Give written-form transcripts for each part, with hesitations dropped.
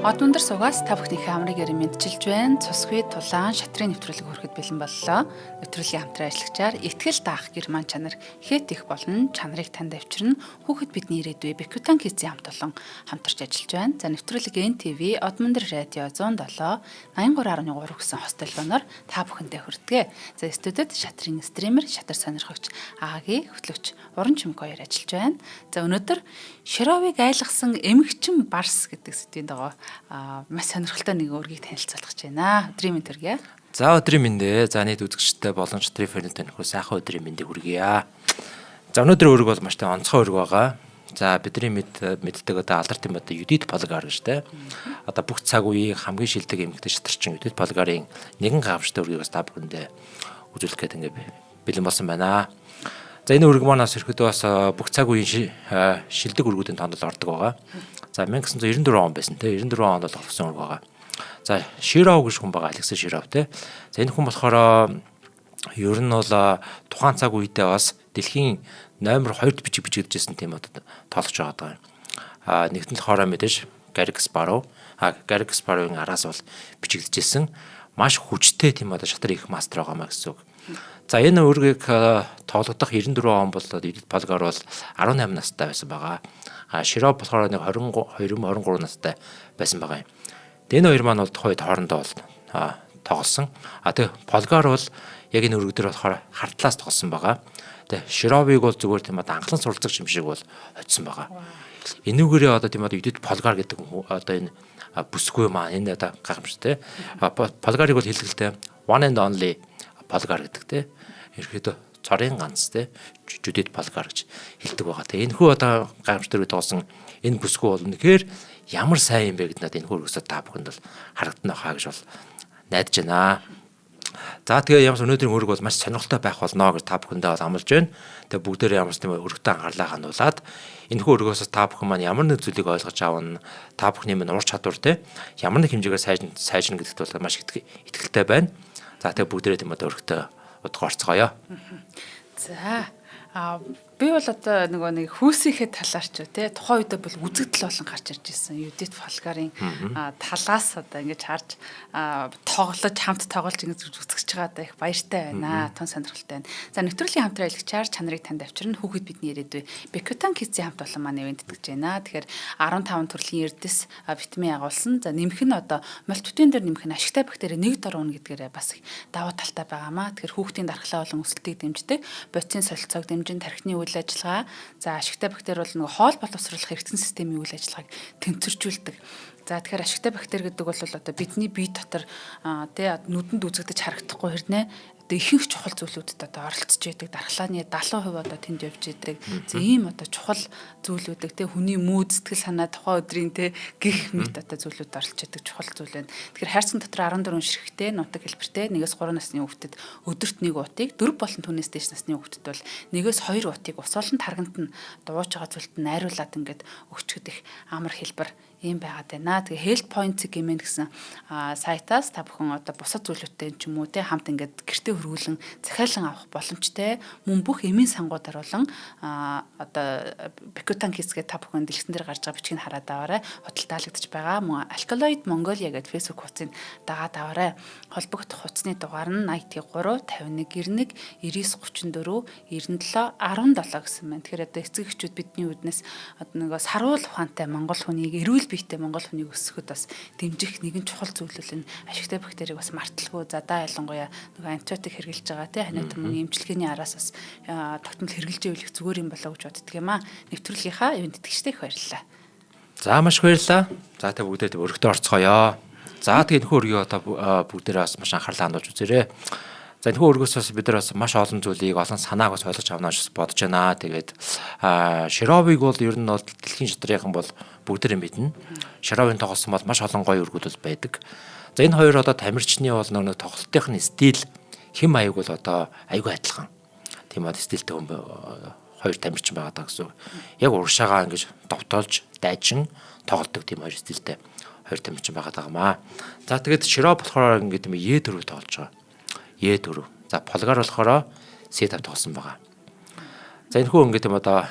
Од өндөр сугаас та бүхнийхээ амрыг ярин мэдчилж байна. Цусгүй тулаан шатрын нэвтрүүлэг хүрэхэд бэлэн боллоо. Нэвтрүүлгийн хамтран ажиллагчаар итгэл даах герман чанар хэд их болно. Чанарыг танд авчирна. Хүүхэд бидний ирээдүй Бекутан Кизийн хамт олон хамтарч ажиллаж байна. За нэвтрүүлэг NTV Од өндөр радио 107 83.3 гэсэн хост телефоноор та бүхэндээ хүрдэгэ. За студид шатрын стример, шатар сонирхогч Агагийн хөтлөгч Уран Чимэг хоёр ажиллаж байна. За өнөөдөр Шировыг айлгсан эмэгчин барс гэдэг сэдвийн дагуу маш сонирхолтой нэг өргийг танилцуулах гэж байна. Өдрийн мэнд хүргэе. За өдрийн мэндэ. За нийт үзэгчтэй болон шатрын фэн тэнхүү сайхан өдрийн мэндийг хүргэе. За өнөөдрийн өрг бол маш онцгой өрг байгаа. За бидний мэддэг одоо алдарт юм одоо Юдит Болгар гэж тэ. Одоо бүх цаг үеийн хамгийн шилдэг эмэгтэй шатарчин Юдит Болгарын нэгэн гавштай өргийг бас та бүхэндээ үзүүлэх гээд ингээ бэлэн болсон байна. За энэ өрг маань бас ихэд бас бүх цаг үеийн шилдэг өргүүдийн тоонд ордог байгаа. За 1994 он байсан те 94 онд бол олгосон өрг байгаа. За Широв гэж хүн байгаа Алексей Широв те. За энэ хүн болохоор ер нь бол тухайн цаг үедээ бас дэлхийн номер 2-д бичигдсэн тийм одоо тоолж байгаа даа. Нэгт нь болохоор мэдээж Гарри Каспаров. Гарри Каспаровын араас бол бичигдсэн маш хүчтэй тийм одоо шатар их мастер байгаа маа гэсэн үг. За энэ өргийг тоглодох 94 он бол Юдит Болгар бол 18 настай байсан байгаа. Широв болохоор нэг 23 настай байсан байгаа юм. Энэ хоёр маань бол тухайд хоорондоо бол тоглосон. Тэгээ Болгар бол яг энэ өрг дээр болохоор хартлаас тоглосон байгаа. Тэгээ Шировыг бол зүгээр тийм анхлан суралцагч юм шиг бол хоцсон байгаа. Энүүгээрээ одоо тийм Юдит Болгар гэдэг одоо энэ бүсгүй маань энэ одоо гайхамшигтэй. Болгарыг бол хэлгэлтэй one and only Болгар гэдэг те. Ерөөдөө цорын ганц те Юдит Болгар гэж хэлдэг байгаа. Тэгээ энэ хүү одоо гайхамшигтай үе тоосон энэ бүсгүй бол үнэхээр ямар сайн юм бэ гэдээ энэ хүү өргөсөд та бүхэнд бол харагдана хаа гэж бол найдаж байна. За тэгээ ямар өнөөдрийн өрг бол маш сонирхолтой байх болно гэж та бүхэндээ бол амлаж байна. Тэгээ бүгдээрээ ямар ч тийм өргөтэй анхаарлаа хандуулад энэ хүү өргөөс та бүхэн маань ямар нэг зүйлийг ойлгож авна, та бүхний минь ур чадвар те ямар нэг хэмжээгээр сайжирна гэдэгт бол маш итгэлтэй байна. За тэгээ бүгдээрээ тийм өргөтэй удаа орцгоё. За би бол одоо нэг хүүсийнхээ талаар ч тий тухайн үедээ бол үзэгдэл болон гарч ирж ирсэн Юдит Болгарын талаас одоо ингэж харж тоглож хамт тоглож ингэж үзэгч байгаадаа их баяртай байна. Тун сонирхолтой байна. За нэвтрүүлгийн хамтран аялагчаар чанарыг танд авчирна. Хүүхэд бидний ирээдүй Бекутан Кизийн хамт олон маань нэвтрүүлж байна. Тэгэхээр 15 төрлийн эрдэс витамин агуулсан. За нэмэх нь одоо мультивитамин дээр нэмэх нь ашигтай бактери нэг дор уна гэдгээрээ бас давуу талтай байгаамаа. Тэгэхээр хүүхдийн дархлаа болон өсөлтийг дэмждэг, бодисын солилцоог дэмжин тархины үйл ажиллагаа. За ашигтай бактери бол нэг хоол боловсруулах эргэцэн системийн үйл ажиллагааг тэнцвэржүүлдэг. За тэгэхээр ашигтай бактери гэдэг бол одоо бидний бие дотор тий нүдэнд үзэгдэж харагдахгүй хэрнээ одоо ихэнх чухал зүйлүүдэд одоо оролцож яадаг дархлааны 70% одоо тэнд явж яадаг. За ийм одоо чухал зүйлүүдийг те хүний муу сэтгэл санаа тухайн өдрийн те гих мэт одоо зүйлүүд оролцож яадаг чухал зүйл байна. Тэгэхээр хайрцаг дотор 14 ширхтээ нутаг хэлбэртэй 1-3 насны хүүхдэд өдөрт 1 уутыг 4 болон түүнээс дээш насны хүүхдэд бол 1-2 уутыг ус олон тарганд нь дууж байгаа зүйлд нь найруулад ингээд өгчөд их амар хэлбэр ийм байгаад байна. Тэгээ Health Points гэмээр гэсэн сайтаас та бүхэн одоо бусад зүйлүүдтэй ч юм уу те хамт ингээд гэртээ хөрвүүлэн захиалан авах боломжтой. Мөн бүх эмийн сангуудаар болон одоо Bekutan Kids гэдэг та бүхэн дэлгэцэн дээр гарч байгаа бичгийг хараад аваарай. Худал таалагдчих байгаа. Мөн Alkaloid Mongolia гэдэг Facebook хуудсыг дагаад аваарай. Холбогдох хуудасны дугаар нь 83 51 91 99 34 97 17 гэсэн байна. Тэгэхээр одоо эцэг эхчүүд бидний үднэс одоо нөгөө саруул ухаантай монгол хүнийг эрүүл биетэй монгол хүнийг өсгөхөд бас дэмжих нэгэн чухал зүйлүүл нь ашигтай бактерийг бас марталгүй задаа ялангуяа нөгөө антибиотик хэрэглэж байгаа тий ханиад мөн эмчилгээний араас бас тогтмол хэрэглэж ивэл зүгээр юм болоо гэж боддөг юм аа. Нэвтрүүлгийнхаа эвент итгэжтэй их баярлалаа. За маш их баярлалаа. За та бүгдээ өргөдөө орцгоё. За тэгээ нөхөр өргөө одоо бүгдээрээ бас маш анхаарлаа хандуулж үзээрэй. За энэ өргөөс бас бид нар бас маш олон зүйлийг олон санааг бас ойлгож авна гэж бодож байна. Тэгээд Шировыг бол ер нь бол дэлхийн шатрынхан бол бүгдээрээ мэднэ. Шировын тоглосон бол маш олон гоё өргүүд бол байдаг. За энэ хоёр одоо тамирчны бол нэг тоглолтын стил хэм маяг бол одоо айгүй адилхан. Тийм үү стилтэй хүн хоёр тамирчин байгаа даа гэсэн. Яг урагшаагаа ингэж довтоолж дайчин тоглодог тийм хоёр стилтэй хоёр тамирчин байгаа даамаа. За тэгээд Широв болохоор ингэж Е4 тоглож байгаа. Е4. За Болгар болохоор C5 тоглосон байгаа. За энэ хүү ингээд одоо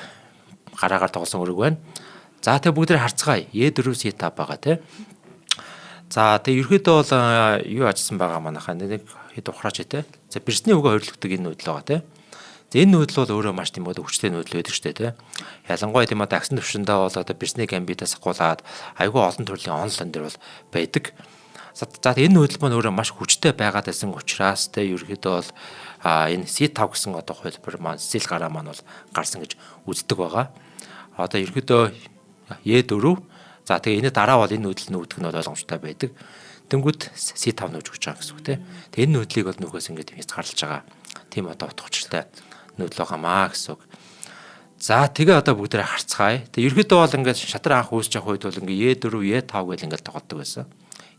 гараагаар тоглосон өрөг байна. За тэгээ бүгдээ харцгаая. Е4 C5 байгаа тий. За тэгээ ерөөдөө бол юу ажилласан байгаа манайхаа нэг хэд ухраач те. За бэрсний үгээ хоригддаг энэ нүүдэл байгаа те. За энэ нүүдэл бол өөрөө маш тийм өвчтэй нүүдэл байдаг шүү дээ те. Ялангуяа тийм агсан төвшөндөө бол одоо бэрсний гамбитаас ахуулаад айгүй олон төрлийн онлайн дээр бол байдаг. За энэ нүүдэл маань өөрөө маш хүчтэй байгаад байсан учраас те ерөөдөө бол энэ C5 гэсэн одоо хувилбар маань сэл гараа маань бол гарсан гэж үздэг байгаа. Одоо ерөөдөө E4 за тэгээ энэ дараа бол энэ нүүдэл нүүдэх нь бол ойлгомжтой байдаг. Тэнгүүд C5 нүүж өгч байгаа гэсэн үг тийм. Тэгээ энэ нүүдлийг бол нүхээс ингээд хязгаарлаж байгаа. Тийм одоо утга учиртай нүүдэл байгаамаа гэсэн үг. За тэгээ одоо бүгдээ харцгаая. Тэгээ ерөөдөө бол ингээд шатрын анх үүсэж явах үед бол ингээд E4, E5 гэл ингээд тоглодог байсан.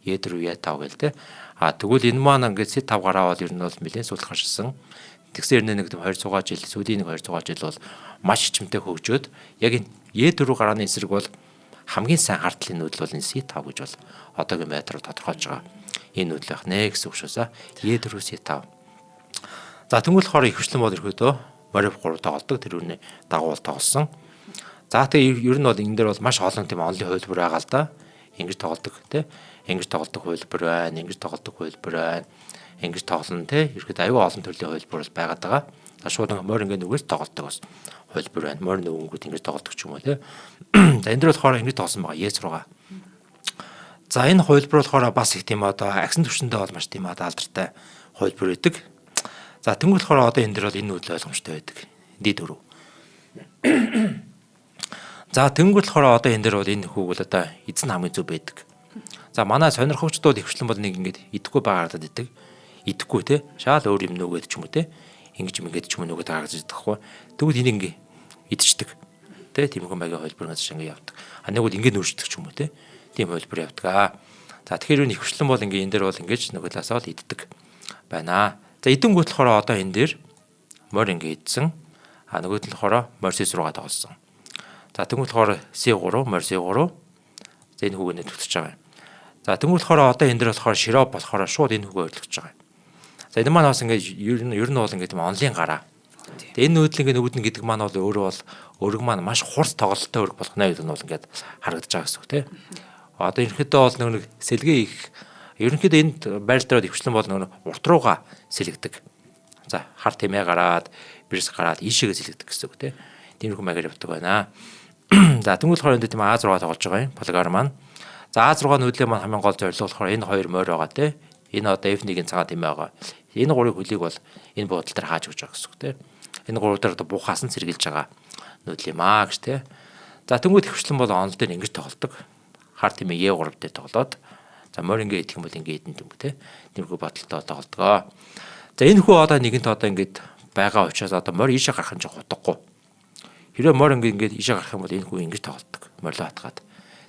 E4, E5 гэл тийм. Тэгвэл энэ маань ингээд C5 гараа бол ер нь бол нэлээд сүүлд гарсан. Тэгсэн нэг 200 жил, сүүлийн 200 жил бол маш хичмэтэй хөгжөөд яг энэ E4 гарааны эсрэг бол хамгийн сайн хардлын нүүдэл бол энэ C5 гэж бол одоогийн байдлаар тодорхойлж байгаа. Энэ нүүдэл байх нэ гэсэн үг шүүсаа. E4 C5. За тэгвэл болохоор их хвшлэн бол ерөөдөө морив 3 тоглодог. Тэр үүний дагуу тоглосон. За тэгээ ер нь бол энэ дээр бол маш олон тийм онлын хувилбар байгаа л да. Ингэж тоглодог тий. Ингэж тоглодог хувилбар байна. Ингэж тоглодог хувилбар байна. Ингэж тоглоно тий. Ерөөдөө аюул олон төрлийн хувилбар бол байгаад байгаа. За шууд морь ингээд нүгээс тоглодог бас хувилбар байна. Морь нөгөөнгүүд ингэж тоглодог ч юм уу тий. За энэ дөр болохоор ингэж тоглосон байгаа. E6. За энэ хувилбар болохоор бас их тийм одоо агсан төвшөндөө бол маш тийм алдартай хувилбар байдаг. За тэнгуэл болохоор одоо энэ дөр бол энэ нүүдэл ойлгомжтой байдаг. D4. За тэнгуэл болохоор одоо энэ дөр бол энэ хүүг бол одоо эзэн хамгийн зөв байдаг. За манай сонирхогчдод их хвшлэн бол нэг ингэж идэхгүй байгаараад идэг. Идэхгүй те. Шаал өөр юм нүгэд ч юм уу те. Ингэж юм ингээд ч юм уу нүгэд гаргаж идэхгүй. Тэгвэл энийг ингэ идчихдэг. Тэ тийм хүн багийн хувилбар гэж ингэ явдаг. Нэг бол ингэ нүрждэг ч юм уу те. Тийм хувилбар явдаг. За тэгэхээр энэ их хвшлэн бол ингэ энэ дээр бол ингэж нүгэлээсээ л иддэг байна. За эдэнгүүт болохоор одоо энэ дээр морь ингэ идсэн. Нөгөөд нь болохоор морь C6 тоглосон. За тэнгуут болохоор C3, морь C3. За энэ хүүгээ нэвтэрч байгаа юм. За тэнгуут болохоор одоо энэ дээр болохоор широп болохоор шууд энэ хүүгээ ойрлогч байгаа юм. За энэ маань бас ингэ ер нь бол ингэ тийм онлын гараа. Тэгээ энэ нүүдлийн нөгөөд нь гэдэг маань бол өөрөө бол өрг маань маш хурц тоглолттой өрг болох нэ гэдэг нь бол ингээд харагдаж байгаа гэсэн үг тийм. Одоо ерөнхийдөө бол нэг сэлгээ их ерөнхийдөө энд байрал дээр өвчлэн бол нэг урт руугаа сэлгдэг. За хар тэмээ гараад бирс гараад ийшээгээ сэлгдэг гэсэн үг тийм. Тиймэрхүү маягаар явдаг байна. За тэнгуэл болохоор энэ тийм А6 тоглож байгаа юм. Полигар маань. За А6 нүүдлийн маань хамгийн гол зорилго болохоор энэ хоёр морь байгаа тийм. Энэ одоо F1-ийн цагаан тэмээ байгаа. Энэ гурыг хөлийг бол энэ буудал дээр хааж өгч байгаа гэсэн үг тийм. Энэ гурав дээр одоо буухаас нь сэргийлж байгаа нүүдэл юм аа гэж тийм. За тэнгуэл хвшлэн бол онол дээр ингэж тоглодог. Хар тэмээ E3 дээр тоглоод за морь ингэ идэх юм бол ингэ идэн юм тийм. Тиймэрхүү бодолтой тоглодог. За энэ хүү одоо нэгэнт одоо ингэж байгаа учраас одоо морь ийшээ гарах нь ч хутгагүй. Хэрэв морь ингэ ийшээ гарах юм бол энэ хүү ингэж тоглодог. Морлоо хатгаад.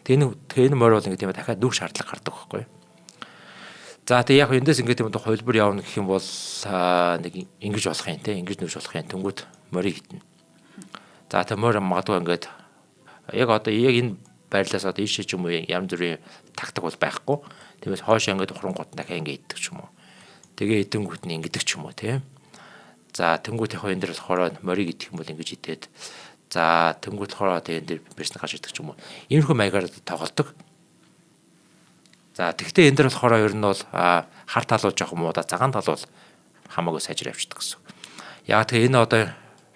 Тэгээ энэ морь бол ингэ тийм дахиад нүх шаардлага гардаг байхгүй. За тэгээ яг эндээс ингэ тийм хувилбар явна гэх юм бол нэг ингэж болох юм тийм. Ингэж нүж болох юм. Тэнгүүд морийг хитнэ. За тэгээ морь магадгүй ингэ яг одоо яг энэ байрлалаас одоо ийшээ ч юм уу янз бүрийн тактик бол байхгүй. Тиймээс хойш ингэ ухрангууд дахиад ингэ иддэг ч юм уу. Тэгээ эдэнгүүт нь ингэдэг ч юм уу тийм. За тэнгүүт яг энэ дээр болохоор морийг идэх юм бол ингэж идээд за тэнгүүт болохоор одоо энэ дээр персонаж гарч идэх ч юм уу. Иймэрхүү маягаар тоглодог. За тэгвэл энэ дээр болохоор ер нь бол хар тал бол жоох муу да цагаан тал бол хамаагүй сайжир авчдаг гэсэн. Яг тэгээ энэ одоо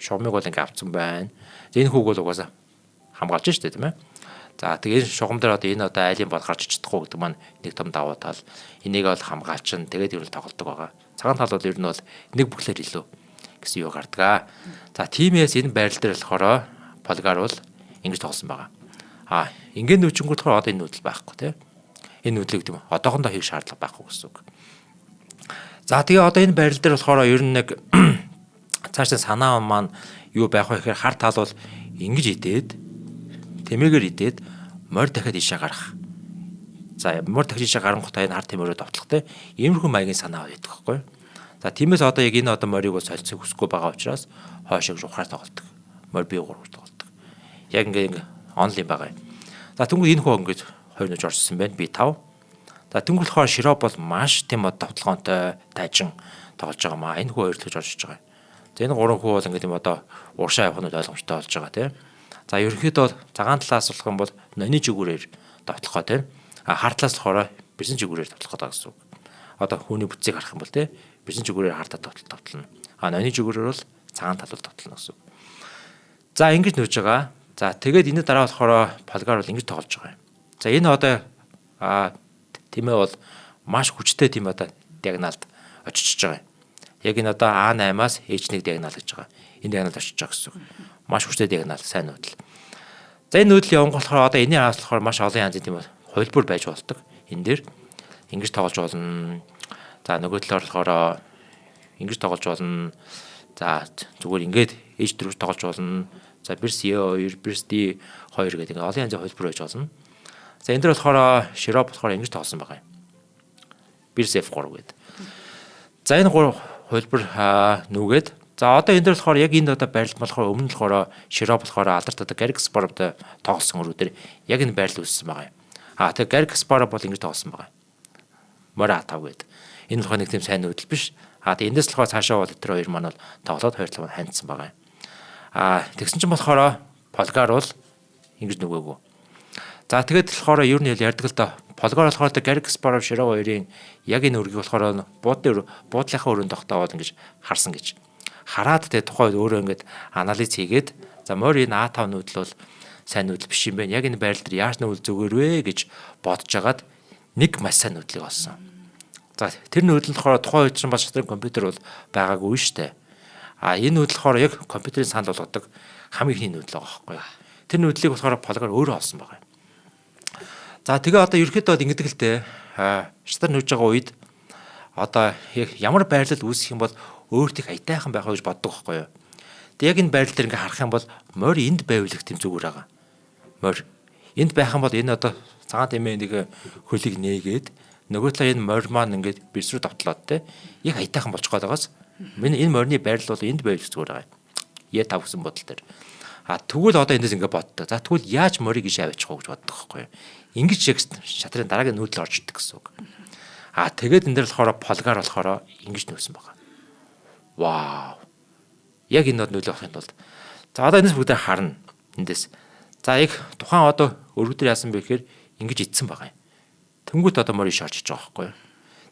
шугамыг бол ингэ авцсан байна. Энэ хүүг бол угаасаа хамгаалж штэ тийм ээ. За тэгээ шугам дээр одоо энэ одоо айлын бол гарч чадахгүй гэдэг маань нэг том давуу тал. Энийг бол хамгаалчин тэгээд ер нь тоглодог байгаа. Цагаан тал бол ер нь бол нэг бүхлээр илүү гэсэн юу гардаг. За тиймээс энэ байрал дээр болохоор полигар бол ингэж тоглосон байгаа. Ингээд нүчингүүд болохоор одоо энэ нүүдэл байхгүй тийм. Энэ нүүдлийг тийм одоохондоо хийх шаардлага байхгүй гэсэн үг. За тэгээ одоо энэ байрал дээр болохоор ер нь нэг цаашаа санаа маань юу байх вэ гэхээр хар тал бол ингэж идээд тэмээгээр идээд морь дахиад ишээ гарах. За морь дахиад ишээ гарангуудаа энэ хар тэмээрээ довтлох те. Иймэрхүү маягийн санаа байдаг байхгүй. За тиймээс одоо яг энэ одоо морийг бол солилцох хүсэхгүй байгаа учраас хойшоо ухраар тоглолдог. Морь бие гурваар тоглолдог. Яг ингэ онлайн байгаа юм. За тэнгуү энэ хөө ингэж 2 нүж орсон байна. Би 5. За тэнгуү болохоор широп бол маш тийм довтлогоонтой тайжин тоглож байгаа маа. Энэ хөө ойрлож орж байгаа. За энэ 3 хөө бол ингэ тийм одоо уршаа явах нь ойлгомжтой болж байгаа тийм. За ерөнхийдөө цагаан талаас болох юм бол ноны жигүүрээр довтлохоо тийм. Хар талаас болохоор бэрсэн жигүүрээр тоглох гэдэг гэсэн үг. Одоо хүний бүтцийг харах юм бол те бэрсэн жигүүрээр хартаа тоглоно. Ноёны жигүүрээр бол цагаан талбал тоглоно гэсэн үг. За ингэж нүүж байгаа. За тэгээд энэ дараа болохоор Полгар бол ингэж тоглож байгаа юм. За энэ одоо тэмээ бол маш хүчтэй тийм одоо диагоналд очиж байгаа юм. Яг энэ одоо А8-аас H1 диагонал гэж байгаа. Энэ диагоналд очиж байгаа гэсэн үг. Маш хүчтэй диагонал, сайн нүүдэл. За энэ нүүдэл явган болохоор одоо энэний араас болохоор маш олон янзын тийм хувилбар байж болдог. Энэ дээр ингэж тоглож болно. За нөгөө талаар болохоор ингэж тоглож болно. За зүгээр ингээд H4-т тоглож болно. За бирс E2, бирс D2 гэдэг олон янзын хувилбар байж болно. За энэ дээр болохоор Широп болохоор ингэж тоглосон байгаа юм. Бирс F3 гэдэг. За энэ гур хувилбар нүгээд за одоо энэ дээр болохоор яг энэ одоо байрлал болохоор өмнө нь болохоор Широп болохоор алдарт одоо Гарик Каспаровтай тоглосон өрөөдөр яг энэ байрлал үүссэн байгаа юм. Тэгээ Гарик Каспаров бол ингэж тоглосон байгаа. Мора атав гэдэг. Энэ болохоор нэг тийм сайн нүүдэл биш. Тэгээ эндээс болохоор цаашаа бол тэр хоёр маань бол тоглоод хоёрлоо хандсан байгаа юм. Тэгсэн чинь болохоор Полгар бол ингэж нүгээгүй. За тэгээд болохоор ер нь ярьдаг л да. Полгар болохоор Гарик Каспаров Широв хоёрын яг энэ үргийг болохоор буудлынхаа өрөөнд тогтоовол ингэж харсан гэж. Хараад тэгээд тухайд өөрөө ингэж анализ хийгээд за морь энэ А5 нүүдэл бол сайн нүүдэл биш юм байна. Яг энэ байрлал дээр яаж нүүл зүгээр вэ гэж бодож агаад нэг маш сайн нүүдлийг олсон. За тэр нүүдэл болохоор тухайн үед чинь бас шатрын компьютер бол байгаагүй шүү дээ. Энэ нүүдэл болохоор яг компьютерийн санал болгодог хамгийн ихний нүүдэл байгаа байхгүй юу. Тэр нүүдлийг болохоор Полгар өөрөө олсон байгаа юм. За тэгээ одоо ерөөхдөө ингэдэг л дээ. Шатар нүүж байгаа үед одоо яг ямар байрлал үүсэх юм бол өөртөө аятайхан байх гэж боддог байхгүй юу. Тэг яг энэ байрлал дээр ингээ харах юм бол морь энд байвал их тийм зүгээр байгаа. Морь энд байх юм бол энэ одоо цагаан тэмээ нэг хөлийг нээгээд нөгөө талаа энэ морь маань ингээд бирс рүү давтлаад те яг аятайхан болчих гээд байгаас энэ морьны байрлал бол энд байвал зүгээр байгаа. Я5 гэсэн бодол дээр. Тэгвэл одоо эндээс ингээ боддог. За тэгвэл яаж морийг иш аваачих вэ гэж боддог байхгүй юу. Ингэж яг шатрын дараагийн нүүдэл орж ирдэг гэсэн үг. Тэгээд энэ дээр болохоор Полгар болохоор ингэж нүүсэн байгаа. Вау. Яг энэ нүүдэл авахын тулд. За одоо энэс бүгдээ харна. Эндээс. За яг тухайн одоо өргөдөр яасан бэ гэхээр ингэж идсэн байгаа юм. Тэнгүүт одоо морь иш орж иж байгаа байхгүй юу.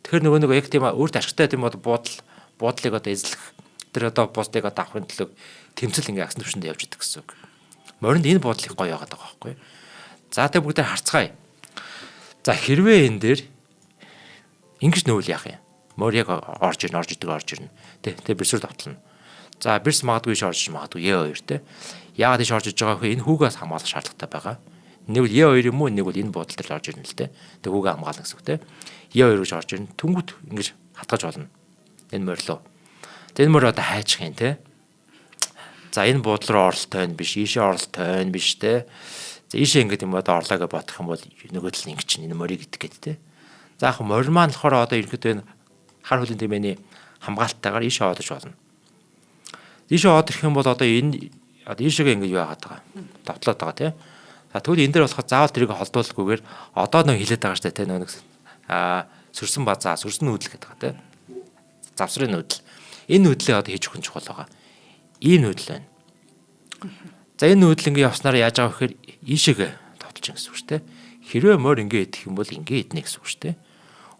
Тэгэхээр нөгөө яг тийм өөрт ашигтай тийм буудлыг одоо эзлэх тэр одоо бусдыг одоо авахын төлөө тэмцэл ингээ агсан төвшөнд явж идэг гэсэн үг. Моринд энэ буудлыг гоё яагаад байгаа байхгүй юу. За тэг бүгдээ харцгаая. За хэрвээ энэ дээр ингэж нүүл яах юм. Морь яг орж ирнэ. Тэ бирсээр давтална. За бирс магадгүй иш орж магадгүй Е2 те. Яагаад иш орж иж байгаа вэ? Энэ хүүгээс хамгаалах шаардлагатай байгаа. Нэг бол Е2 юм уу, нэг бол энэ буудлын дээр орж ирнэ л те. Тэг хүүгээ хамгаална гэсэн үг те. Е2 гэж орж ирнэ. Түнгүүд ингэж хатгаж болно. Энэ морь руу. Энэ морь одоо хайчих юм те. За энэ буудал руу оролттой байна биш, ийшээ оролттой байна биш те. За ийшээ ингээд юм одоо орлоо гэж бодох юм бол нөгөө тал ингэ чинь энэ морийг идэх гээд те. За яг морь маань болохоор одоо ерөөдөө хар хөлийн тэмээний хамгаалттайгаар ийшээ одож болно. Ийшээ одох юм бол одоо энэ ийшээгээ ингэж юу яагаад байгаа. Давтлаад байгаа те. За тэгвэл энэ дээр болохоор заавал тэрийг холдуулахгүйгээр одоо нэг хилээд байгаа штэ те нэг сөрсөн базаа, сөрсөн нүүдэл гэдэг байгаа те. Завсрын нүүдэл. Энэ нүүдлээ одоо хийж өгөх чухал байгаа. Ийм нүүдэл байна. За энэ нүүдэл ингэ явснаар яаж байгаа вэхээр ийшээгээ давталж байгаа гэсэн үг шүү дээ. Хэрвээ морь ингэ идэх юм бол ингэ иднэ гэсэн үг шүү дээ.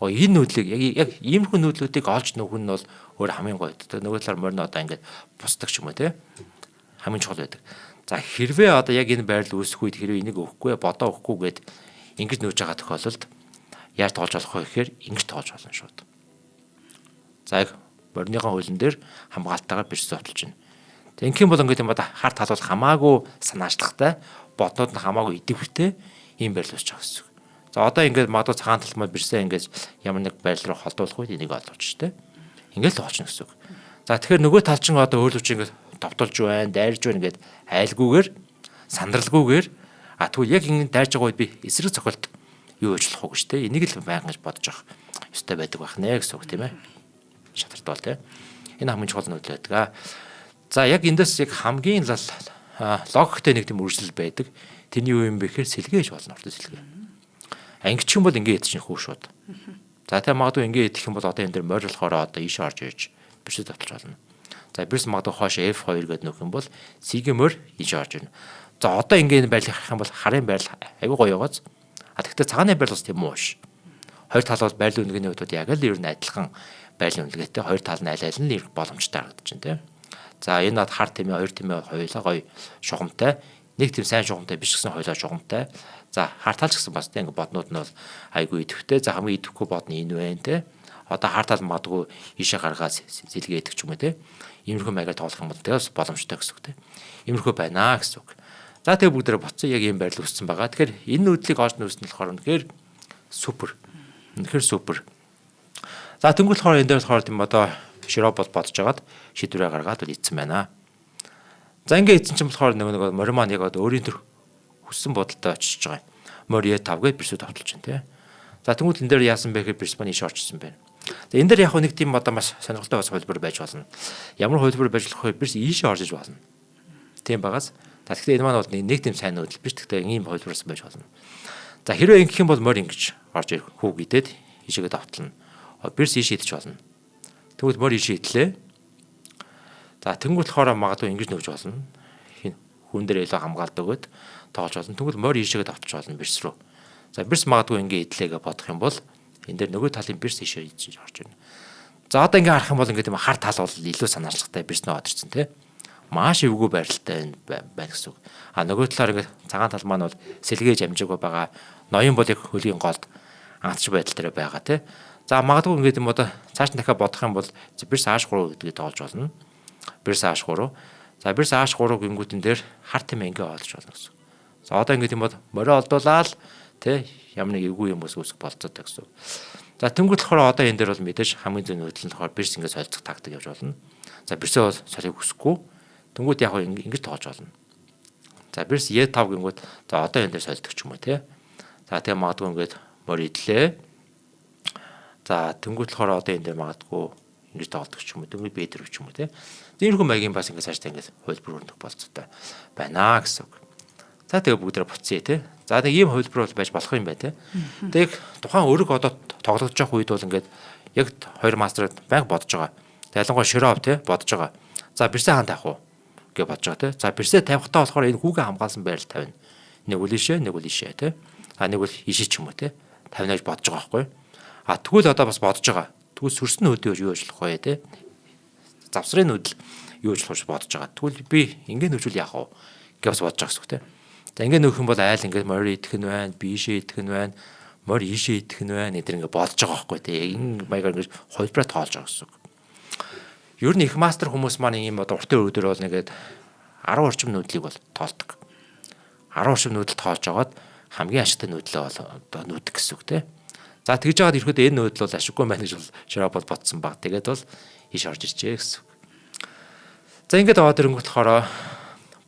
Энэ нүүдлийг яг иймэрхүү нүүдлүүдийг олж нөхөх нь бол өөр хамгийн гоё. Нөгөө талаар морь нь одоо ингэ бусдаг ч юм уу те. Хамгийн чухал байдаг. За хэрвээ одоо яг энэ байрлал үүсэх үед хэрвээ энийг өгөхгүй бодоо өгөхгүй гэд ингэж нүүж байгаа тохиолдолд яаж тоолж болох вэ гэхээр ингэж тоолж болно шууд. За яг морьныхаа хөлн дээр хамгаалтайгаар бирс зовтолж байна. Тэгэх юм бол ингээд юм хар тал бол хамаагүй санаачлагтай, боднууд нь хамаагүй идэвхтэй ийм байрлал үүсэж байгаа гэсэн үг. За одоо ингээд магадгүй цагаан талмаа бирсээ ингээд ямар нэг байрлал руу холдуулах үед энийг олж штэ. Ингээд л олчихно гэсэн үг. За тэгэхээр нөгөө тал чинь одоо хөөлөвч ингээд товтолж байна, дайрж байна гэд айлгүйгээр, сандралгүйгээр тэгвэл яг ингэ дайрж байгаа үед би эсрэг цохилт юу ажиллах уу штэ. Энийг л байнга гэж бодож авах ёстой байдаг байх нэ гэсэн үг тийм ээ. Шатарт бол тийм. Энэ хамгийн чухал нүүдэл байдаг. За яг эндээс яг хамгийн логиктэй нэг тийм үржилэл байдаг. Тэний юу юм бэ гэхээр сэлгээж болно ортой сэлгээ. Ангич юм бол ингэ идэх чинь хөө шууд. За тэгээ магадгүй ингэ идэх юм бол одоо энэ дээр морь болохоор одоо ийш орж ирж бирс давталж болно. За бирс магадгүй хоош F2 гэдэг нөх юм бол C-ийн морь ийш орж ирнэ. За одоо ингэ энэ байрлал харах юм бол харын байрлал аягүй гоё яваац. Тэгтээ цагааны байрлал бас тийм үү ш. хоёр тал бол байрлал үнэлгээний хувьд яг л ер нь адилхан байрлал үнэлгээтэй хоёр тал нь аль аль нь боломжтой харагдаж байна тийм. За энэ над хар тэмээ хоёр тэмээ хоёулаа гоё шугамтай. Нэг тийм сайн шугамтай биш гэсэн хоёулаа шугамтай. За хар тал ч гэсэн бас тийм боднууд нь бол айгүй идэвхтэй. За хамгийн идэвхгүй бодны энэ байна тийм. Одоо хар тал магадгүй ийшээ гаргаад сэлгээдэг ч юм уу тийм. Иймэрхүү маягаар тоглох юм бол тийм боломжтой гэсэн үг тийм. Иймэрхүү байна гэсэн үг. За тэгээ бүгдээрээ боцсон яг ийм байрлал үүссэн байгаа. Тэгэхээр энэ нүдлийг олж нүүснэ болохоор үнэхээр супер. Үнэхээр супер. За тэнгуүл болохоор энэ дээр болохоор тийм одоо широбол бодож агаад шийдвэрээ гаргаад идсэн байна. За ингээ идсэн чинь болохоор нэг морь маань яг одоо өөрийн төр хүссэн бодолтой очиж байгаа юм. Морь 5 гээд бирсүүд авталж байна тий. За тэнгуүл энэ дээр яасан бэ гэхээр бирс маань иш орчихсон байна. Тэгээ энэ дээр яг нэг тийм одоо маш сонирхолтой бас хөлбөр байж болно. Ямар хөлбөр байж болох вэ? Бирс ийшээ орж иж болно. Тийм багаас. Тэгэхдээ энэ маань бол нэг тийм сайн нүүдэл биш. Тэгэхдээ ийм хөлбөрөөс байж болно. За хэрвээ ингэх юм бол морь ингэж орж ирэх хүүг идээд ишээгээд автална. Бирс ийшээ идэж болно. Тэгвэл морь ийшээ идлээ. За тэнгуүл болохоор магадгүй ингэж нөвж болно. Хүн дээр илүү хамгаалт өгөөд тоолж болно. Тэгвэл морь ийшээгээд автаж болно бирс рүү. За бирс магадгүй ингэ идлээгээ бодох юм бол энэ дээр нөгөө талын бирс ийшээ идэж орж ирнэ. За одоо ингэ харах юм бол ингэ тийм хар тал бол илүү санаачлагтай бирснөө одорцсон тий. Маш эвгүй байралтай байна гэсэн үг. А нөгөө талаар ингэ цагаан тал маань бол сэлгээж амжаагүй байгаа. Ноён бол яг хөлийн голд анхч байдал дээр байгаа тий. За магадгүй ингэ юм одоо цааш нь дахиад бодох юм бол бирс H3 гэдгийг тоолж болно. Бирс H3. За бирс H3 гингүүдэн дээр хар тэмээ ингэ олж болно гэсэн. За одоо ингэ юм бол морио олдуулаад тий ямар нэг эвгүй юм үүсэх болцоод та гэсэн. За тэнгуүл болохоор одоо энэ дээр бол мэдээж хамгийн зөв нүүдэл нь болохоор бирс ингэ солилцох тактик явж болно. За бирсээ бол солих хүсэхгүй. Тэнгүүд яг ингэж тоолж болно. За бирс E5 гингүүд за одоо энэ дээр солидог ч юм уу тий. За тэгээ магадгүй ингэж морь идлээ. За тэнгүүд болохоор одоо энэ дээр магадгүй ингэж тоолдог ч юм уу. Тэнгүүд B4 ч юм уу тий. Иймэрхүү маягийн бас ингэ цаашдаа ингэ хөлбөр өрнөх болцоотой байна гэсэн үг. За тэгээ бүгдээ буцъя тий. За тэгээ ийм хөлбөр бол байж болох юм байна тий. Тэг тухайн өрг одоо тоглож явах үед бол ингэ яг хоёр мастерд байнга бодож байгаа. Ялангуяа широв тий бодож байгаа. За бирсээ хаан таах уу гэж бодож байгаа тий. За бирсээ тавихтаа болохоор энэ хүүгээ хамгаалсан байрал тавина. Нэг үл ишээ, нэг үл ишээ тий. А нэг үл ишээ ч юм уу тий. Тавина гэж бодож байгаа байхгүй. А тэгвэл одоо бас бодож байгаа. Тэгвэл сүрсэн нүүдээ юу ажиллах вэ тий. Завсрын нүүдэл юу ажиллах вэ бодож байгаа. Тэгвэл би ингэ нөхжүүл яах вэ гэж бас бодож байгаа гэсэн үг тий. За ингэ нөхөх юм бол айл ингэ морь идэх нь байна, би ишээ идэх нь байна, морь ишээ идэх нь байна. Эдгээр ингэ бодож байгаа байхгүй тий. Энэ маягаар ингэ хөлбраа тоолж байгаа гэсэн үг. Ер нь их мастер хүмүүс маань ийм одоо уртын өргөдөр бол нэгээд 10 орчим нүүдлийг бол тоолдог. 10 орчим нүүдэл тоолж аваад хамгийн ашигтай нүүдлээ бол одоо нүүдэг гэсэн үг тий. За тэгж жагаад ирэхэд энэ нүүдэл бол ашиггүй байна гэж бол широбол бодсон баг. Тэгээд бол иш орж иржээ гэсэн үг. За ингээд аваад ирэнгүүт болохоор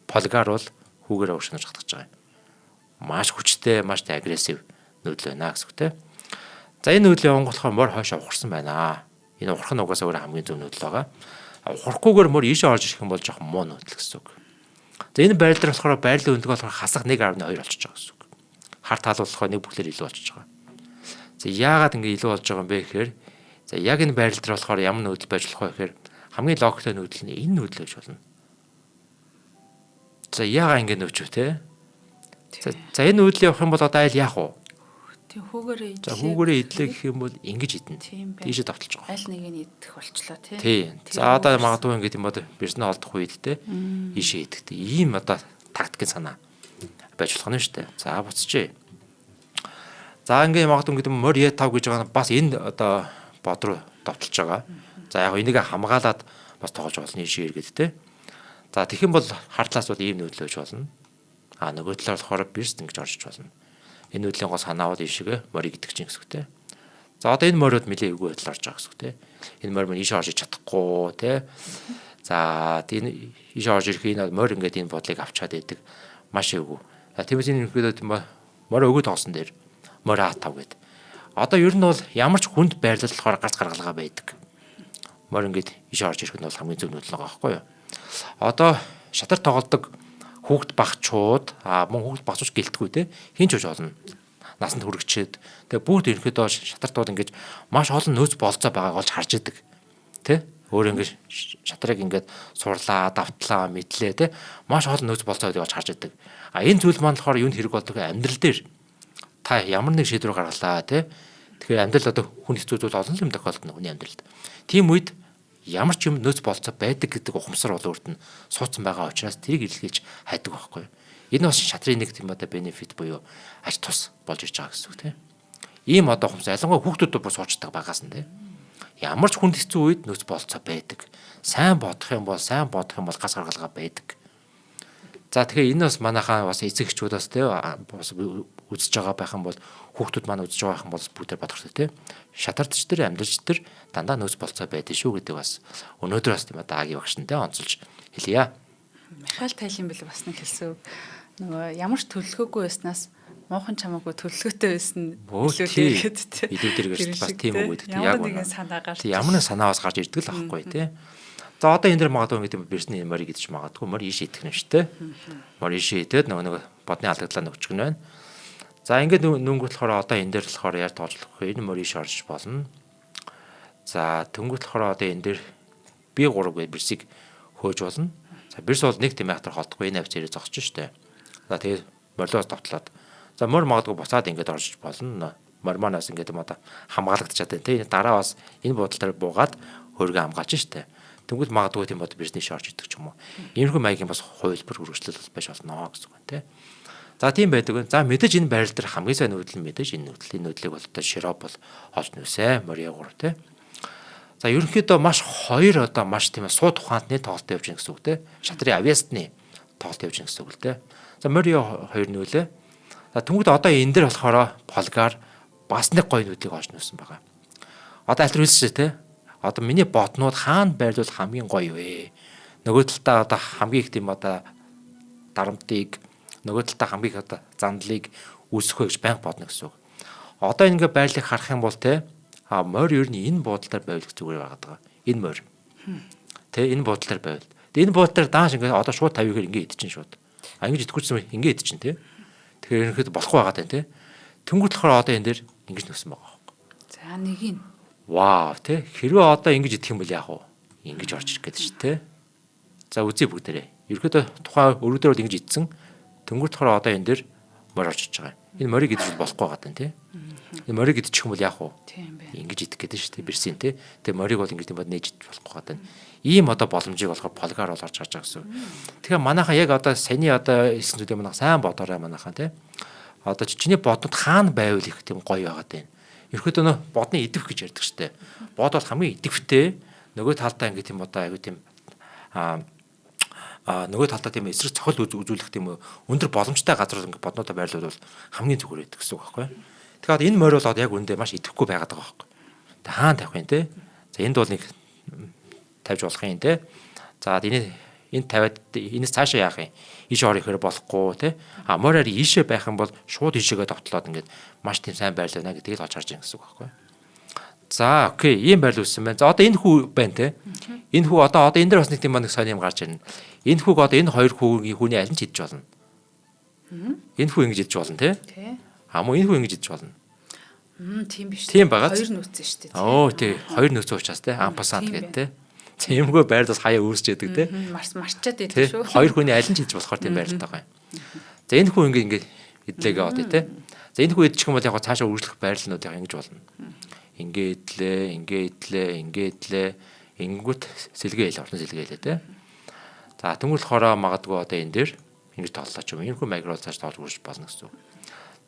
полигар бол хүүгээрээ уршнаж хатгаж байгаа юм. Маш хүчтэй, маш агрессив нүүдэл байна гэсэн үг тий. За энэ нүүдлийн онгоолохоор морь хойшоо ухарсан байна. Энэ ухрах нь угаасаа өөрөө хамгийн зөв нүүдэл байгаа. Ухрахгүйгээр мөр ийшээ орж ирэх юм бол жоохон муу нүүдэл гэсэн үг. За энэ байрал дээр болохоор байрлалын өндөг болохоор хасах 1.2 болчихж байгаа гэсэн үг. Хар тал болохоор нэг бүхлээр илүү болчихж байгаа. За яагаад ингэ илүү болж байгаа юм бэ гэхээр за яг энэ байрал дээр болохоор ямар нүүдэл байж болох вэ гэхээр хамгийн логиктой нүүдэл нь энэ нүүдэл гэж болно. За яагаад ингэ нөвч вэ те? За энэ нүүдэл явах юм бол одоо айл яах вэ? Тийм хүүгээрээ идлээ. За хүүгээрээ идлээ гэх юм бол ингэж идэнэ. Тийшээ давталж байгаа. Аль нэг нь идэх болчлоо тий. Тийм. За одоо магадгүй ингэ юм одоо бирснэ олдох үед те ийшээ идэх. Ийм одоо тактикийн санаа байж болох нь шүү дээ. За буцчихъя. За ингэ магадгүй ингэ морь E5 гэж байгаа нь бас энэ одоо бод руу давталж байгаа. За яг энийг хамгаалаад бас тоглож болно ийшээ эргээд те. За тэгэх юм бол хартлаас бол ийм нүүдэл байж болно. А нөгөө талаар болохоор бирст ингэж орж болно. Энэ нүүдлийн гол санаавал ийшээгээ морийг идэх чинь гэсэн үг те. За одоо энэ мориуд нэлээ эвгүй байдлаар орж байгаа гэсэн үг те. Энэ морь мөн ийшээ орж чадахгүй те. За энэ ийшээ орж ирэх энэ морь ингээд энэ бодлыг авчаад идэг маш эвгүй. За тиймээс энэ ихэд морь өгөө тоосон дээр морь А5 гэдэг. Одоо ер нь бол ямар ч хүнд байрлал болохоор гарц гаргалгаа байдаг. Морь ингээд ийшээ орж ирэх нь бол хамгийн зөв нүүдэл байгаа байхгүй юу? Одоо шатар тоглодог хүүхд багчууд мөн хүүхд багчууч гэлтгүй те хинч ууж олно. Насанд хүрэгчээд тэгээ бүгд ерөнхийдөө шатарт бол ингэж маш олон нөөц болцоо байгааг олж харж идэг. Тэ? Өөр ингэж шатрыг ингэж сурлаа, давтлаа, мэдлээ те маш олон нөөц болцоо олж харж идэг. Энэ зүйл маань болохоор юунд хэрэг болдог амьдрал дээр та ямар нэг шийдвэр гаргалаа те Тэгэхээр амьдрал одоо хүн хэцүү зүйл олон юм тохиолдно хүний амьдралд. Тийм үед ямар ч юм нөөц болцоо байдаг гэдэг ухамсар бол өөрт нь суудсан байгаа учраас тэрийг илэрхийлж хайдаг байхгүй. Энэ бас шатрын нэг тийм одоо бенефит буюу аж тус болж ирж байгаа гэсэн үг тийм. Ийм одоо ухамсар ялангуяа хүүхдүүд бас суучдаг багаас нь тийм. Ямар ч хүн хэцүү үед нөөц болцоо байдаг. Сайн бодох юм бол гас гаргалгаа байдаг. За тэгэхээр энэ бас манайхаа бас эцэг эхчүүд бас тийм бас үзэж байгаа байх юм бол хүүхдүүд маань үзэж байгаа юм бол бүгдээр бодох хэрэгтэй тийм. Шатарч тэр амьдарч тэр дандаа нөөц болцоо байдаг шүү гэдэг бас өнөөдөр бас тийм одоо агийн багш нтэй онцолж хэлье. Михаил Тайлын бил бас нэг хэлсэн. Нөгөө ямар ч төлөвлөгөөгүй байснаас муухан чамаагүй төлөвлөгөөтэй байсан илүү гэдэг тийм. Илүү дэргэж бас тийм үг гэдэг. Яг нэг санаа гарч. Ямар нэг санаа бас гарч ирдэг л байхгүй тийм. За одоо энэ дэр магадгүй ингэдэг бэрсний морийг идэж магадгүй морь ийш идэх нь шүү дээ. Морь ийш идээд нөгөө бодны алгадлаа нөхчих нь байна. За ингээд нүнгөт болохоор одоо энэ дээр болохоор яар тоожлох вэ? Энэ морь ийш орж болно. За тэнгуут болохоор одоо энэ дээр би 3 гэ бэрсийг хөөж болно. За бэрс бол нэг тийм айхтар холдохгүй энэ авч ирээ зогсож штэ. За тэгээд морлоос товтлоод. За морь магадгүй буцаад ингээд орж болно. Морь манаас ингээд юм одоо хамгаалагдчихад байна. Тэгээд дараа бас энэ буудлын дээр буугаад хөргөө хамгаалж штэ. Тэнгүүд магадгүй тийм бод бизнес орж идэг ч юм уу. Иймэрхүү маягийн бас хувилбар үргэлжлэл бас байж болно гэсэн үг тийм. За тийм байдаг. За мэдээж энэ байрал дээр хамгийн сайн нүүдэл нь мэдээж энэ нүүдлийг бол одоо широп бол олж нүсэ морья 3 тийм. За ерөнхийдөө маш хоёр одоо маш тийм сууд ухаантны тоглолт явж гин гэсэн үг тийм. Шатрын авиасны тоглолт явж гин гэсэн үг л тийм. За морья 2 нүүлээ. За тэнгүүд одоо энэ дээр болохоор полгар бас нэг гоё нүүдлийг олж нүсэн байгаа. Одоо аль хэлсэн тийм. Одоо миний ботнууд хаана байрлуул хамгийн гоё вэ? Нөгөө талдаа одоо хамгийн их тийм одоо дарамтыг нөгөө талдаа хамгийн их одоо зандлыг үүсгэх гэж байнга бодно гэсэн үг. Одоо ингээ байрлалыг харах юм бол те морь ер нь энэ буудлаар байвал зүгээр байгаа. Энэ морь. Тэ энэ буудлаар байвал. Энэ буудлаар дааш ингээ одоо шууд 50 ингээ идчихин шууд. Ингэж идэхгүйсэн ингээ идчихин те. Тэгэхээр ерөнхийдөө болохгүй байгаа тань те. Тэнгүүд болохоор одоо энэ дээр ингэж нүсэн байгаа. За нэг нь вау тий хэрвээ одоо ингэж идэх юм бол яах вэ? Ингэж орж ирэх гэдэг чинь тий. За үзье бүгдээрээ. Ерөөдөө тухайн өргөдөр бол ингэж идсэн. Тэнгуут болохоор одоо энэ дээр морь орж иж байгаа. Энэ морийг идэж болохгүй байгаа тань тий. Энэ морийг идчих юм бол яах вэ? Тийм бэ. Ингэж идэх гэдэг шүү дээ бэрсийн тий. Тэгээ морийг бол ингэж юм бод нээж болохгүй байгаа тань. Ийм одоо боломжийг болохоор полгар бол орж гарч байгаа гэсэн. Тэгэхээр манайхаа яг одоо саяны одоо хэлсэнүүдээ манайх сайн бодоорой манайхаа тий. Одоо чиний бодод хаана байвал их тийм гоё байгаа тань. Ерөөдөө нөө бодны идэвх гэж ярьдаг штэ. Бод бол хамгийн идэвхтэй нөгөө талдаа ингэ тийм одоо аягүй тийм нөгөө талдаа тийм эсрэг цохол үзүүлэх тийм өндөр боломжтой газар ингэ боднуудаа байрлуул хамгийн зүгээр байдаг гэсэн үг байхгүй. Тэгэхээр энэ морь бол яг үндэ маш идэвхгүй байгаад байгаа байхгүй. Тэ хаана тавих юм те. За энд бол нэг тавьж болох юм те. За энэ тавиад энэс цаашаа яах юм? Ийш орох хэрэг болохгүй те. Морьоор ийшээ байх юм бол шууд ийшээгээ довтлоод ингээд маш тийм сайн байрлана гэдгийг л олж харж байгаа гэсэн үг байхгүй. За окей, ийм байрлал үүссэн байна. За одоо энэ хүү байна те. Энэ хүү одоо энэ дээр бас нэг тийм нэг сони юм гарч ирнэ. Энэ хүүг одоо энэ хоёр хүүгийн хүний аль нь ч идэж болно. Энэ хүү ингэж идэж болно те. Муу энэ хүү ингэж идэж болно. Тийм биш. Тийм байгаа. Хоёр нөөцсөн шүү дээ. Оо тий, хоёр нөөцөө учраас те. Ампасант гэдэг те. Тиймгүй байрлал хаяа үүсчээд те. Марчаад идэв шүү. Хоёр хүний аль нь ч идэж болохоор тийм байрлалтай байгаа юм. За энэ хүү ингэ идлээгээ одоо те. За энэ хүү идчих юм бол яг цаашаа үргэлжлэх байрлалнууд яг ингэж болно. Ингээ идлээ. Ингүүт сэлгээл орно сэлгээлээ те. За тэнгуул хороо магадгүй одоо энэ дээр ингэж тоглолоо ч юм. Иймэрхүү маягаар бол цааш тоглож үрж болно гэсэн үг.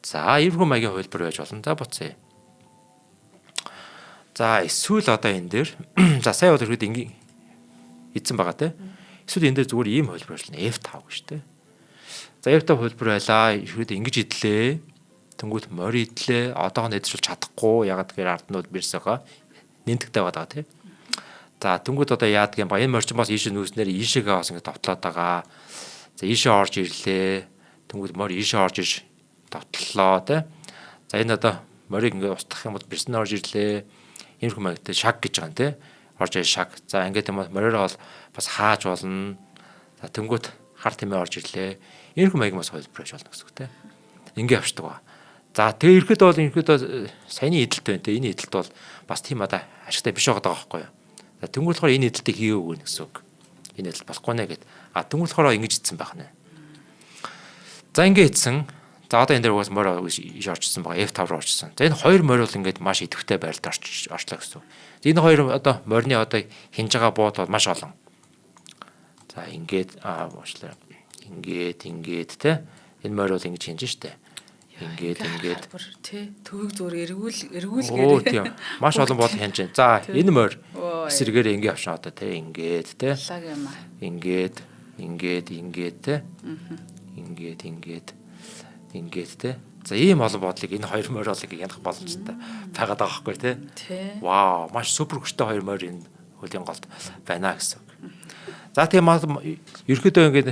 За иймэрхүү маягийн хувилбар байж болно. За буцъя. За эсвэл одоо энэ дээр за сая бол ихэд ингээ идсэн байгаа те. Эсвэл энэ дээр зүгээр ийм хувилбар болно. F5 гэж те. За F5 хувилбар байлаа. Ихэд ингэж идлээ. Тэнгүүт морь идлээ. Одоогоо нэдэрчүүл чадахгүй. Ягаад гэхээр ард нь бол бэрс байгаа. Нэмтэгтэй байгаа те. За тэнгүүд одоо яадаг юм ба энэ морчин бас ийшээ нүүснээр ийшээгээ бас ингэ товтлоод байгаа. За ийшээ орж ирлээ. Тэнгүүд морь ийшээ орж иж товтлоо те. За энэ одоо морийг ингэ устгах юм бол бэрснээр орж ирлээ. Иймэрхүү маягтай шаг гэж байгаа юм те. Орж иж шаг. За ингээд юм бол мориороо бол бас хааж болно. За тэнгүүд хар тэмээ орж ирлээ. Иймэрхүү маяг бас холбож болно гэсэн үг те. Ингээ авчдаг ба. За тэгээ ерөөдөө саяны эдэлт байна те. Энэ эдэлт бол бас тийм одоо ашигтай биш байгаа байхгүй юу? Тэнгүүл болохоор энэ эдэлтийг хийгээгүй гэсэн үг. Энэ эдэлт болохгүй нэ гэд. Тэнгүүл болохоор ингэж ицсэн байх нэ. За ингэ ицсэн. За одоо энэ дээр угаас морь иш орчихсон байгаа. F5 руу орчихсон. За энэ хоёр морь бол ингээд маш идэвхтэй байралд орчлоо гэсэн. Энэ хоёр одоо морины одоо хинж байгаа бууд бол маш олон. За ингээд уучлаа. Ингээд те. Энэ морь бол ингэж хинж штэ. Ингээд тий төвөг зүгээр эргүүлгээр. Тийм. Маш олон бууд хинж байна. За энэ морь эсрэгээр ингээд авшаа одоо те. Ингээд те. Ингээд те. Ингээд те. За ийм олон бодлыг энэ хоёр морь болыг янах боломжтой байгаад байгаа байхгүй те. Вау, маш супер хүчтэй хоёр морь энэ хөлийн голд байна гэсэн үг. За тийм ерөөдөө ингээд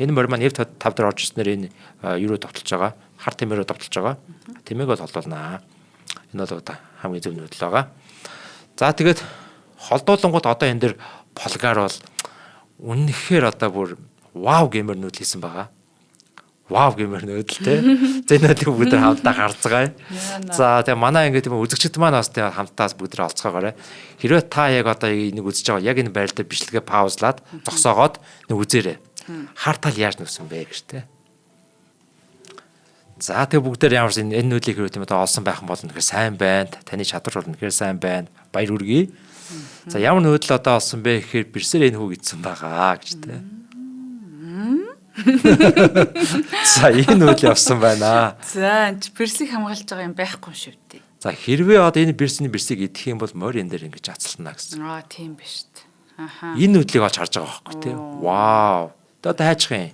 энэ морь маань F5 дээр орж ирснээр энэ юу тогтолж байгаа. Хар тэмээрөө тогтолж байгаа. Тэмээг бол холдуулнаа. Энэ бол одоо хамгийн зөв нүүдэл байгаа. За тэгээд холдуулангууд одоо энэ дэр болгар бол үнэхээр одоо бүр вау геймер нүүдэл хийсэн байгаа. Вау геймер нүүдэлтэй. За энэ нүүдэлийг бүгд хамтдаа гарцгаая. За тэгээ манай ингээд тийм үзэгчд маань бас тийм хамтдаа бүгд олцгоогоорой. Хэрвээ та яг одоо энийг үзэж байгаа яг энэ байралд бичлэгээ паузлаад зогсоогоод нэг үзээрэй. Хар тал яаж нүсэн бэ гэж те. За тэгээ бүгдээр ямар ч энэ нүүдэлийг хэрвээ тийм одоо олсон байх юм бол үнэхээр сайн байна. Таны чадвар бол үнэхээр сайн байна. Баяр хүргэе. За ямар нүүдэл одоо олсон бэ гэхээр бэрсээр энэ хүүг идсэн байгаа гэж те. За энэ нүүдэл явсан байна. За бэрсийг хамгаалж байгаа юм байхгүй юм шүү дээ. За хэрвээ одоо энэ бэрсийг идэх юм бол морь энэ дээр ингэж ацлана гэсэн. Тийм биш үү. Энэ нүүдлийг олж харж байгаа байхгүй тий. Вау. Одоо хайчих юм.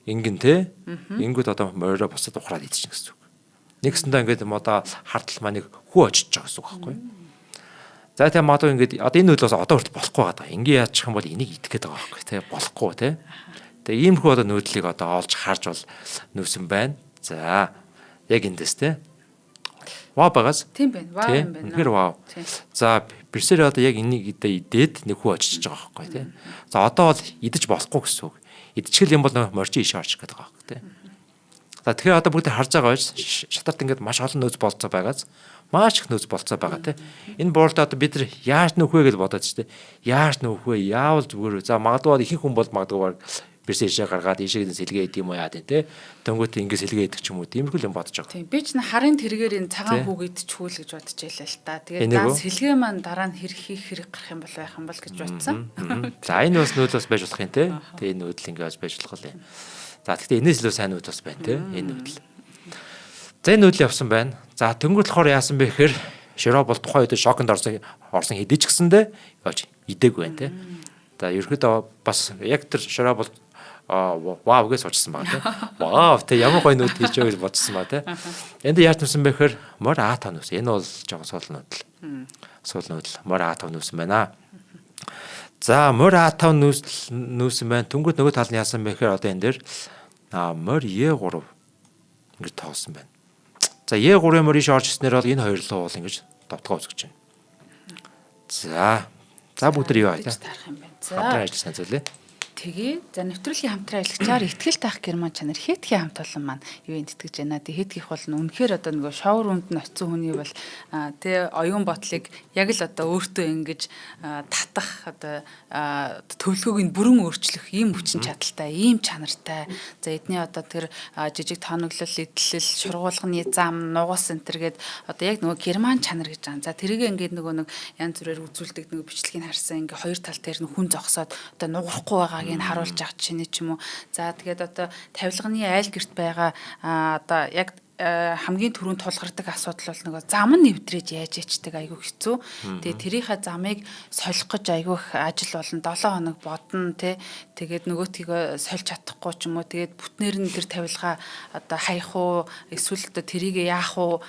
Ингэн те. Ингэд одоо морьроо босоод ухраад идчихнэ гэсэн үг. Нэгсэндээ ингээд одоо хартал маныг хүү очиж байгаа гэсэн үг байхгүй. За тэгээ мадуу ингээд одоо энэ нүүдлээс одоо хүртэл болохгүй байгаа. Ингээ яачих юм бол энийг идэх гээд байгаа байхгүй тий. Болохгүй тий. Тэгээ иймэрхүү одоо нүүдлийг одоо олж харж бол нүүсэн байна. За яг эндээс те. Вау багаас. Тийм байна. Вау юм байна. Үнэхээр вау. За бэрсээр одоо яг энийг идээд нэг хүү очиж байгаа байхгүй те. За одоо бол идэж болохгүй гэсэн үг. Идчихэл юм бол моржи ишээ орчих гээд байгаа байхгүй те. За тэгэхээр одоо бүгд харж байгаа байж шатарт ингээд маш олон нөөц болцоо байгаас маш их нөөц болцоо байгаа те. Энэ боолд одоо бид нар яаж нөхвэ гэж бодоод ч те. Яаж нөхвэ? Яавал зүгээр. За магадгүй ихэнх хүн бол магадгүй бэрсээ ишээ гаргаад ишээ сэлгээ идэм юм яа те. Дөнгөт ингэ сэлгээ идэх ч юм уу. Тиймэрхүү юм бодож байгаа. Тийм би ч харын тэргээр энэ цагаан хүүг идчихүүл гэж бодож байлаа л та. Тэгээд дан сэлгээ маань дараа нь хэрэг гарах юм бол байх юм бол гэж бодсон. За энэ бас нүүдэлс байж болох юм те. Тэгээ энэ нүүдэл ингэ бас байж болох юм. За гэхдээ энэс илүү сайн нүүдэл бас байна те. Энэ нүүдэл. За энэ нүүдэл явсан байна. За тэнгуүл болохоор яасан бэ гэхээр Широ бол тухайн үед шоконд орсон хэдий ч гэсэндээ явж идээгүй байна те. За ерөөдөө бас яг тэр Широ бол вау гэж сочсон байгаа тийм. Вау тэ ямар гоё нүд хийж байгаа гэж бодсон ба тийм. Энд яаж нүсэн бэ гэхээр морь А5 нүсэн. Энэ бол жоохон суул нүдэл. Суул нүдэл морь А5 нүсэн байна. За морь А5 нүсэн байна. Түнгүүд нөгөө тал нь яасан бэ гэхээр одоо энэ дээр морь Е3 ингэж тоосон байна. За Е3-ийн морь иш орж ирснээр бол энэ хоёр луу бол ингэж довтгоо үзэж байна. За бүгд юу аа тийм. За ажилласан зүйлээ. Тэгээ за нэвтрүүлгийн хамтран ажиллагчаар ихтгэл таах герман чанар хэтгийн хамт олон маань юу итгэж байна. Тэгээ хэтгийх бол үнэхээр одоо нөгөө шоур руунд нь очисон хүний бол тэ оюун бодлыг яг л одоо өөртөө ингэж татах одоо төлөвлөгөөг нь бүрэн өөрчлөх ийм хүчин чадалтай, ийм чанартай. За эдний одоо тэр жижиг тооноглол, эдлэл, шургуулганы зам, нугас энтер гээд одоо яг нөгөө герман чанар гэж байгаа. За тэрийг ингээд нөгөө нэг янз бүрээр үзүүлдэг нөгөө бичлэгийг харсан ингээ хоёр тал дээр нь хүн зогсоод одоо нугарахгүй байгаа ийг харуулж байгаа чинь ч юм уу. За тэгээд одоо тавилганы айл гэрт байгаа одоо яг хамгийн түрүүнд тулгардаг асуудал бол нөгөө зам нь нэвтрэж яаж ячдаг айгүй хэцүү. Тэгээд тэрийнхээ замыг солих гэж айгүй их ажил болно. 7 хоног бодно тий. Тэгээд нөгөөтгийгөө сольж чадахгүй ч юм уу. Тэгээд бүтнээр нь тэр тавилгаа одоо хаях уу эсвэл одоо тэрийг яах уу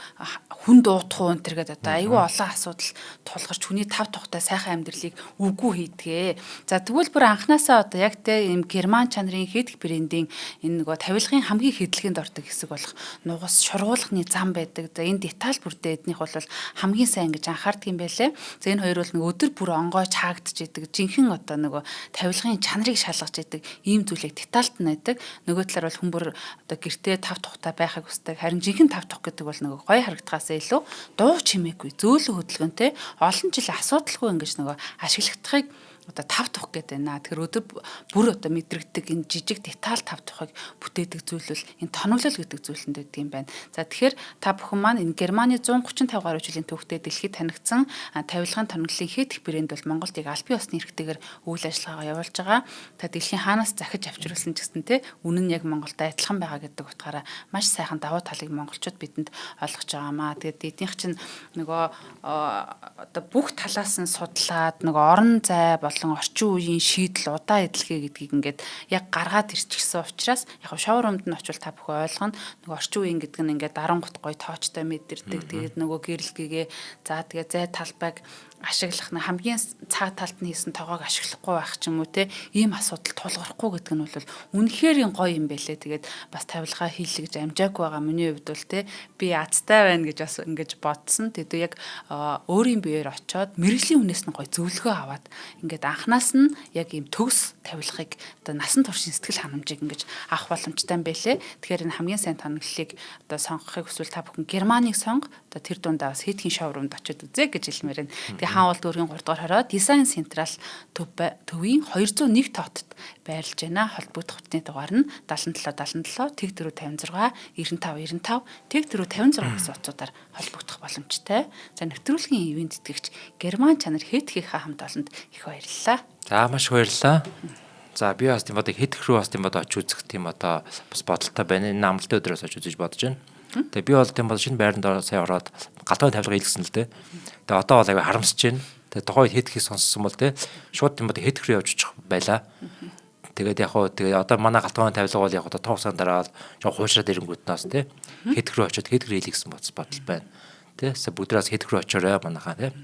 хүн дуутах уу энэ төргээд одоо айгүй олон асуудал тулгарч хүний тав тухтай сайхан амьдралыг үгүй хийдгээ. За тэгвэл бүр анханасаа одоо яг тий юм герман чанарын хэтг брендийн энэ нөгөө тавилгын хамгийн хэдэлгэнд ордог хэсэг болох нугас шургуулганы зам байдаг. За энэ деталь бүрдээ эднийх бол хамгийн сайн гэж анхаардаг юм байлээ. За энэ хоёр бол нэг өдөр бүр онгой чаагдж идэг. Жинхэнэ одоо нөгөө тавилгын чанарыг шалгаж идэг. Ийм зүйлийг детальд нь байдаг. Нөгөө талаар бол хүн бүр одоо гэртээ тав тухтай байхыг хүсдэг. Харин жинхэнэ тав тух гэдэг бол нөгөө гоё харагдахаас илүү дуу чимээгүй, зөөлөн хөдөлгөөнтэй олон жил асуудалгүй ингэж нөгөө ашиглахдахыг одоо тав тух гэдэг байна. Тэгэхээр өдөр бүр одоо мэдрэгдэг энэ жижиг деталь тав тухыг бүтээдэг зүйл бол энэ тоноглол гэдэг зүйлэнд байдаг юм байна. За тэгэхээр та бүхэн маань энэ Германы 135 гаруй жилийн түүхтэй дэлхийд танигдсан тавилгын тоноглолын хэд их брэнд бол Монголд яг албан ёсны эрхтэйгээр үйл ажиллагаагаа явуулж байгаа. Та дэлхийн хаанаас захиж авчруулсан ч гэсэн те үнэн нь яг Монголд адилхан байгаа гэдэг утгаараа маш сайхан давуу талыг монголчууд бидэнд ойлгож байгаамаа. Тэгээд эднийх чинь нөгөө одоо бүх талаас нь судлаад нөгөө орон зай болон орчин үеийн шийдэл удаа эдлэгээ гэдгийг ингээд яг гаргаад ирчихсэн учраас яг шоурумд нь очивол та бүхэн ойлгоно. Нөгөө орчин үеийн гэдэг нь ингээд дарангут гоё тоочтой мэдэрдэг. Тэгээд нөгөө гэрэлгээгээ за тэгээд зай талбайг ашиглах нь хамгийн цаа талд нь хийсэн тоогоог ашиглахгүй байх ч юм уу те ийм асуудал тулгархгүй гэдэг нь бол үнэхээр гоё юм байлээ. Тэгээд бас тавилгаа хийлгэж амжаагүй байгаа миний хувьд бол те би азтай байна гэж бас ингэж бодсон. Тэгээд яг өөрийн биеэр очиод мэрэгжлийн хүнээс нь гоё зөвлөгөө аваад ингээд анханаас нь яг ийм төгс тавилгахыг одоо насан туршийн сэтгэл ханамжийг ингэж авах боломжтой юм байлээ. Тэгэхээр энэ хамгийн сайн тоноглолыг одоо сонгохыг хүсвэл та бүхэн Германыг сонго. Одоо тэр дундаа бас хэдхэн шоурумд очиод үзье гэж хэлмээр байна. Хаанвал дүүргийн 3 дугаар хороо Design Central төвийн 201 тоотод байрлаж байна. Холбогдох хотны дугаар нь 77 77 Тэг456 95 95 Тэг456 гэсэн утсуудаар холбогдох боломжтой. За нэвтрүүлгийн ивент тэтгэгч Герман чанар хэдхийнхээ хамт олонд их баярлалаа. За маш баярлалаа. За би бас тийм одоо хэдх рүү бас тийм одоо очиж үзэх тийм одоо бас бодолтой байна. Энэ амралтын өдрөөс очиж үзэж бодож байна. Тэгээ би бол тийм бол шинэ байранд сая ороод галбай тавилга хийлгэсэн л дээ. Тэгээ одоо бол аяга харамсаж байна. Тэгээ тухайд хэдхийг сонссон бол те шууд тийм одоо хэдх рүү явж очих байлаа. Тэгээд яг хоо тэгээ одоо манай галбай тавилга бол яг одоо тоосaan дараа жоо хуучраад ирэнгүүтнээс те хэдх рүү очиод хэдх рүү хийлгэсэн бодол байна. Тэ бүгдээс хэдх рүү очиорой манайхаа те.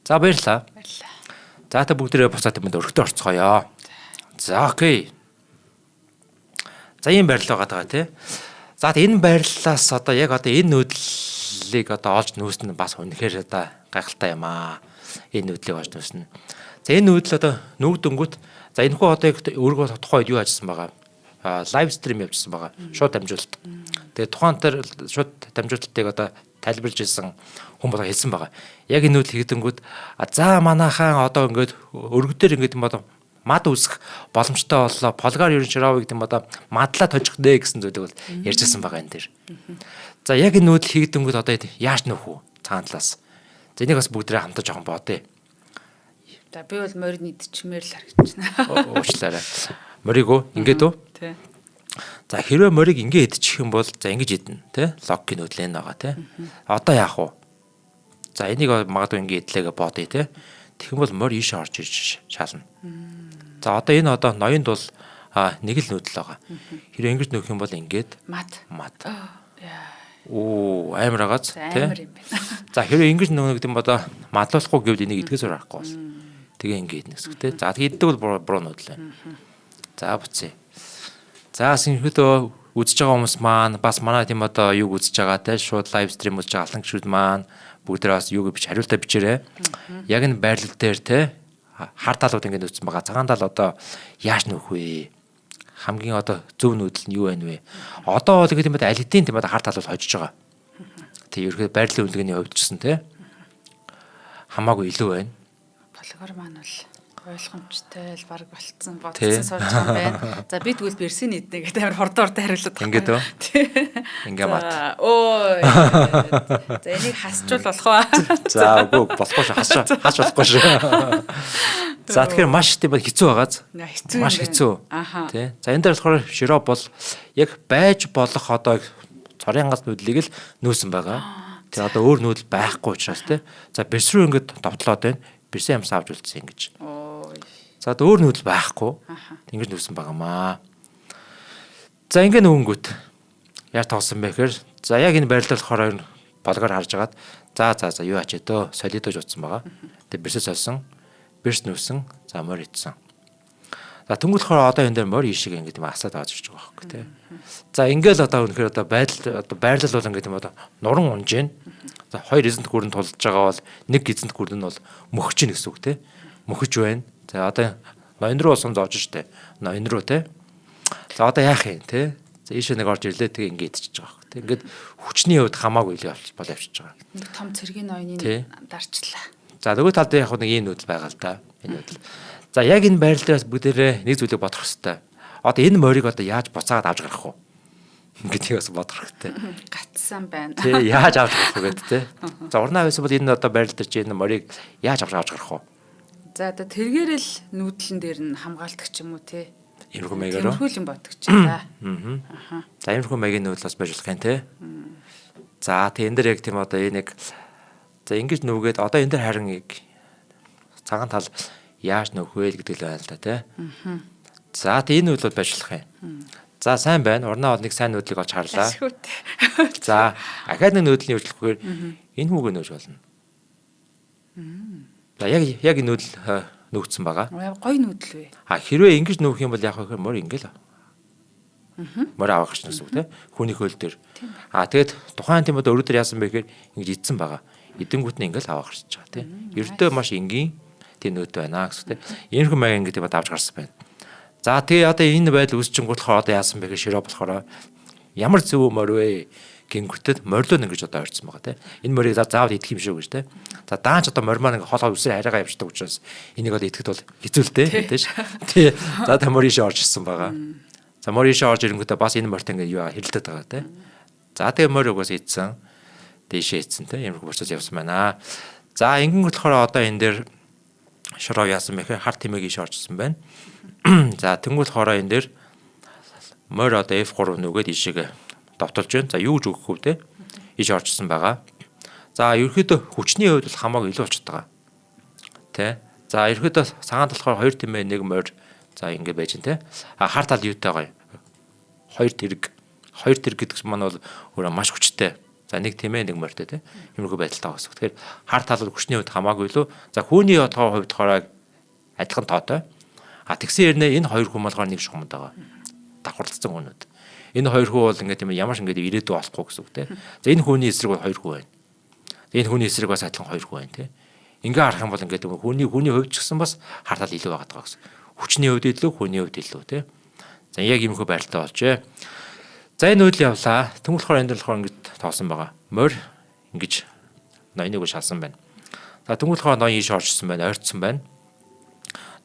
За баярлалаа. За та бүгдээрээ буцаад юмд өргөдөө орцгоё. За окей. За ийм баярлалаа байгаа те. За энэ байрлалаас одоо яг одоо энэ нүүдэлийг одоо олж нүүснэ бас үнэхээр одоо гайхалтай юм аа. Энэ нүүдлийг олж нүүснэ. За энэ нүүдэл одоо нүгдэнгүүт за энэ хүү одоо өөргөө тухайд юу ажилласан байгаа? Лайв стрим явуулсан байгаа. Шууд дамжуулалт. Тэгээ тухайн тэр шууд дамжуулалтыг одоо тайлбарлаж ирсэн хүн болоо хэлсэн байгаа. Яг энэ нүүдэл хийгдэнгүүт за манайхаа одоо ингээд өргөдөр ингээд юм одоо мад үсэх боломжтой боллоо. Полгар ерөн ширав гэдэг юм одоо мадлаа тожих нэ гэсэн зүйлийг бол ярьжсэн байгаа энэ дэр. За яг энэ нүүдэл хийгдэнгүүт одоо яаж нөх үү? Цаана талаас. За энийг бас бүгдээ хамтаж жоохон бодъё. За би бол морин идчихмээр л харагдчихна. Уучлаарай. Морийг ингээд үү? Тий. За хэрвээ морийг ингээд идчих юм бол за ингэж идэнэ, тий? Логикийн нүүдэл энэ байгаа, тий? Одоо яах вэ? За энийг магадгүй ингээд идлээгээ бодъё, тий? Тэгэх юм бол морь ийшээ орж ирж шална. За одоо энэ одоо ноёнд бол нэг л нүүдэл байгаа. Хэрвээ ингэж нөх юм бол ингээд мад. Оо амар агааз тий. За хэрвээ ингэж нөхөд юм одоо мадлуулахгүй гэвэл энийг эдгээс харахгүй бас. Тэгээ ингээд нэгсэх тий. За иддэг бол буруу нүүдэл байна. За буцъя. За синхэтөө үзэж байгаа хүмүүс маань бас манай тийм одоо юг үзэж байгаа тий. Шууд лайв стрим үзэж байгаа алан гişүүд маань бүгдээ бас юг бич хариултаа бичээрэй. Яг энэ байрлал дээр тий хар талууд ингээд үзсэн байгаа. Цагаан тал одоо яаж нөх вэ? Хамгийн одоо зөв нүүдэл нь юу байна вэ? Одоо бол гэдэг юм аль хэдийн тийм хар талууд хожиж байгаа. Тэг ерөөхдөө байрлалын үнэлгээний хувьд ч гэсэн тий хамаагүй илүү байна. Болгоор маань бол ойлгомжтой л баг болцсон бодсон сууж байгаа юм байна. За би тэгвэл Берсийн эднэ гэдэг амар хордоортой хариулаад байгаа. Ингээд үү? Ингээ мат. Өө. За энийг хасчул болох уу? За үгүй болохгүй шүү. Хас болохгүй шүү. За тэгэхээр маш тийм хэцүү байгааз. Маш хэцүү. Тий. За энэ дээр болохоор широп бол яг байж болох одоо цорын ганц нүүдлийг л нөөсөн байгаа. Тэгээ одоо өөр нүүдэл байхгүй учраас тий. За Берс рүү ингээд довтлоод байна. Берсэн юмс авч үлдсэн ингэж. За өөр нүүдэл байхгүй. Ингэж нүүсэн байгаамаа. За ингэ нөгөнгөт яаж тоосон бэ гэхээр за яг энэ байрлал болохоор болгоор харж агаад за юу ачаа дөө солидож утсан байгаа. Тэгээ Берсээс олсон. Берс нүүсэн. За морь идсэн. За тэнгуүл болохоор одоо энэ дээр морь ишиг ингэ тийм асаад аваад ирж байгаа байхгүй тий. За ингээл одоо үнэхээр одоо байрлал бол ингэ тийм одоо нуран унж гин. За 2 эзэнт гүрэн тулж байгаа бол 1 эзэнт гүрэн нь бол мөхөж гин гэсэн үг тий. Мөхөж байна. За одоо ноён руу усан зоож штэ. Ноён руу тий. За одоо яах юм тий. За ийшээ нэг орж ирлээ тэгээ ингэ идчихэж байгаа байхгүй тий. Ингээд хүчний хувьд хамаагүй л явчихж байгаа. Нэг том цэргийн ноёны дарчлаа. За нөгөө талд яг нэг ийм нүүдэл байгаа л да. Энэ нүүдэл. За яг энэ байрал дээрээс бүгдээрээ нэг зүйлийг бодох хэрэгтэй. Одоо энэ морийг одоо яаж буцаагаад авч гарах вэ? Гэдгийг бас бодох хэрэгтэй. Гацсан байна. Тий, яаж авч гарах вэ гэдэг тий. За урнаа байсан бол энэ одоо байрал дээр чи энэ морийг яаж авч гарах вэ? За одоо тэргээрэл нүүдлэн дээр нь хамгаалдаг ч юм уу те. Иймэрхүү маягаар. Тиймэрхүү юм боддог ч юм да. Аа. За иймэрхүү маягийн нүүл бас байж болох юм те. За тэг энэ дээр яг тийм одоо энэ яг за ингэж нүгээд одоо энэ дээр харин цагаан тал яаж нөхөх вэ гэдэг л байна л да те. За тэг энэ нүүл бол байж болох юм. За сайн байна. Урнаа бол нэг сайн нүүдлийг олж харлаа. За ахаад нэг нүүдлийг өөрчлөхөөр энэ хүүгээ нөөж болно. За яг энэ нүүдэл нөөцсөн байгаа. Гой нүүдэл вэ? Хэрвээ ингэж нүүх юм бол яг хөө мөр ингээл. Мөр авах гэж нэсв үү те. Хүний хөл дээр. Тэгээд тухайн тийм одоо өрөөдөр яасан бэ гэхээр ингэж идсэн байгаа. Эдэнгүүт нь ингээл авах гэж байгаа те. Ердөө маш энгийн тийм нөөд байна гэсэн те. Иймэрхүү маяг ингээд тийм авч гарсан байна. За тэгээ одоо энэ байдал үүсчингүүт болохоор одоо яасан бэ гэхээр широо болохоор ямар зөв мөр вэ? Гингүтэд морилоо ингэж одоо ойрцсон байгаа те. Энэ морийг заавал идэх юм шүү гэж те. За даанч одоо мормаар ингээ хоолоо үсээр хараагаа явчихдаг учраас энийг одоо идэхэд бол хэцүү л те. Тэ. Тий. За та моришээ орж ирсэн байгаа. За моришээ орж ирэнгүүтээ бас энэ морт ингээ юу хэрэлдэт байгаа те. За тэгээ морийг бас идсэн. Дээшээ идсэн те. Ямархуу процесс явсан байна. За ингэнгүүт болохоор одоо энэ дээр шороо яасан бэхээр хар тэмээг иш оржсэн байна. За тэнгуул хоороо энэ дээр морь одоо F3 нүгээд ишиг давталж байна. За юу гэж өгөх вэ те? Иш орчсон байгаа. За ерөөхдөө хүчний хувьд бол хамаагүй илүү очиж байгаа. Тэ. За ерөөхдөө цагаан талхаар 2 тэмээ 1 морь за ингэ байж байна те. Хар тал юутай гоё. 2 тэрэг гэдэг маань бол өөрөө маш хүчтэй. За 1 тэмээ 1 морьтой те. Юмрхүү байдалтай байгаа. Тэгэхээр хар тал бол хүчний хувьд хамаагүй илүү. За хүүний отгоо хувьд болохоор адилхан тоотой. Тэгсэн хэрнээ энэ хоёр хүмүүлгээр нэг шугамд байгаа. Давхарлагдсан хүнүүд. Энэ хоёр хүү бол ингээд тийм ямар ч ингээд ирээдүй болохгүй гэсэн үг те. За энэ хүний эсрэг бол хоёр хүү байна. Энэ хүний эсрэг бас адилхан хоёр хүү байна те. Ингээ харах юм бол ингээд хүний хувьд ч гэсэн бас хартал илүү байгаа даа гэсэн. Хүчний хувьд илүү, хүний хувьд илүү те. За яг иймэрхүү байралтай болжээ. За энэ үйл явлаа. Тэнгуүл болохоор энэ болохоор ингээд тоосон байгаа. Морь ингэж ноёныг шалсан байна. За тэнгуүл болохоор ноён иш орчсон байна, ойрцсон байна.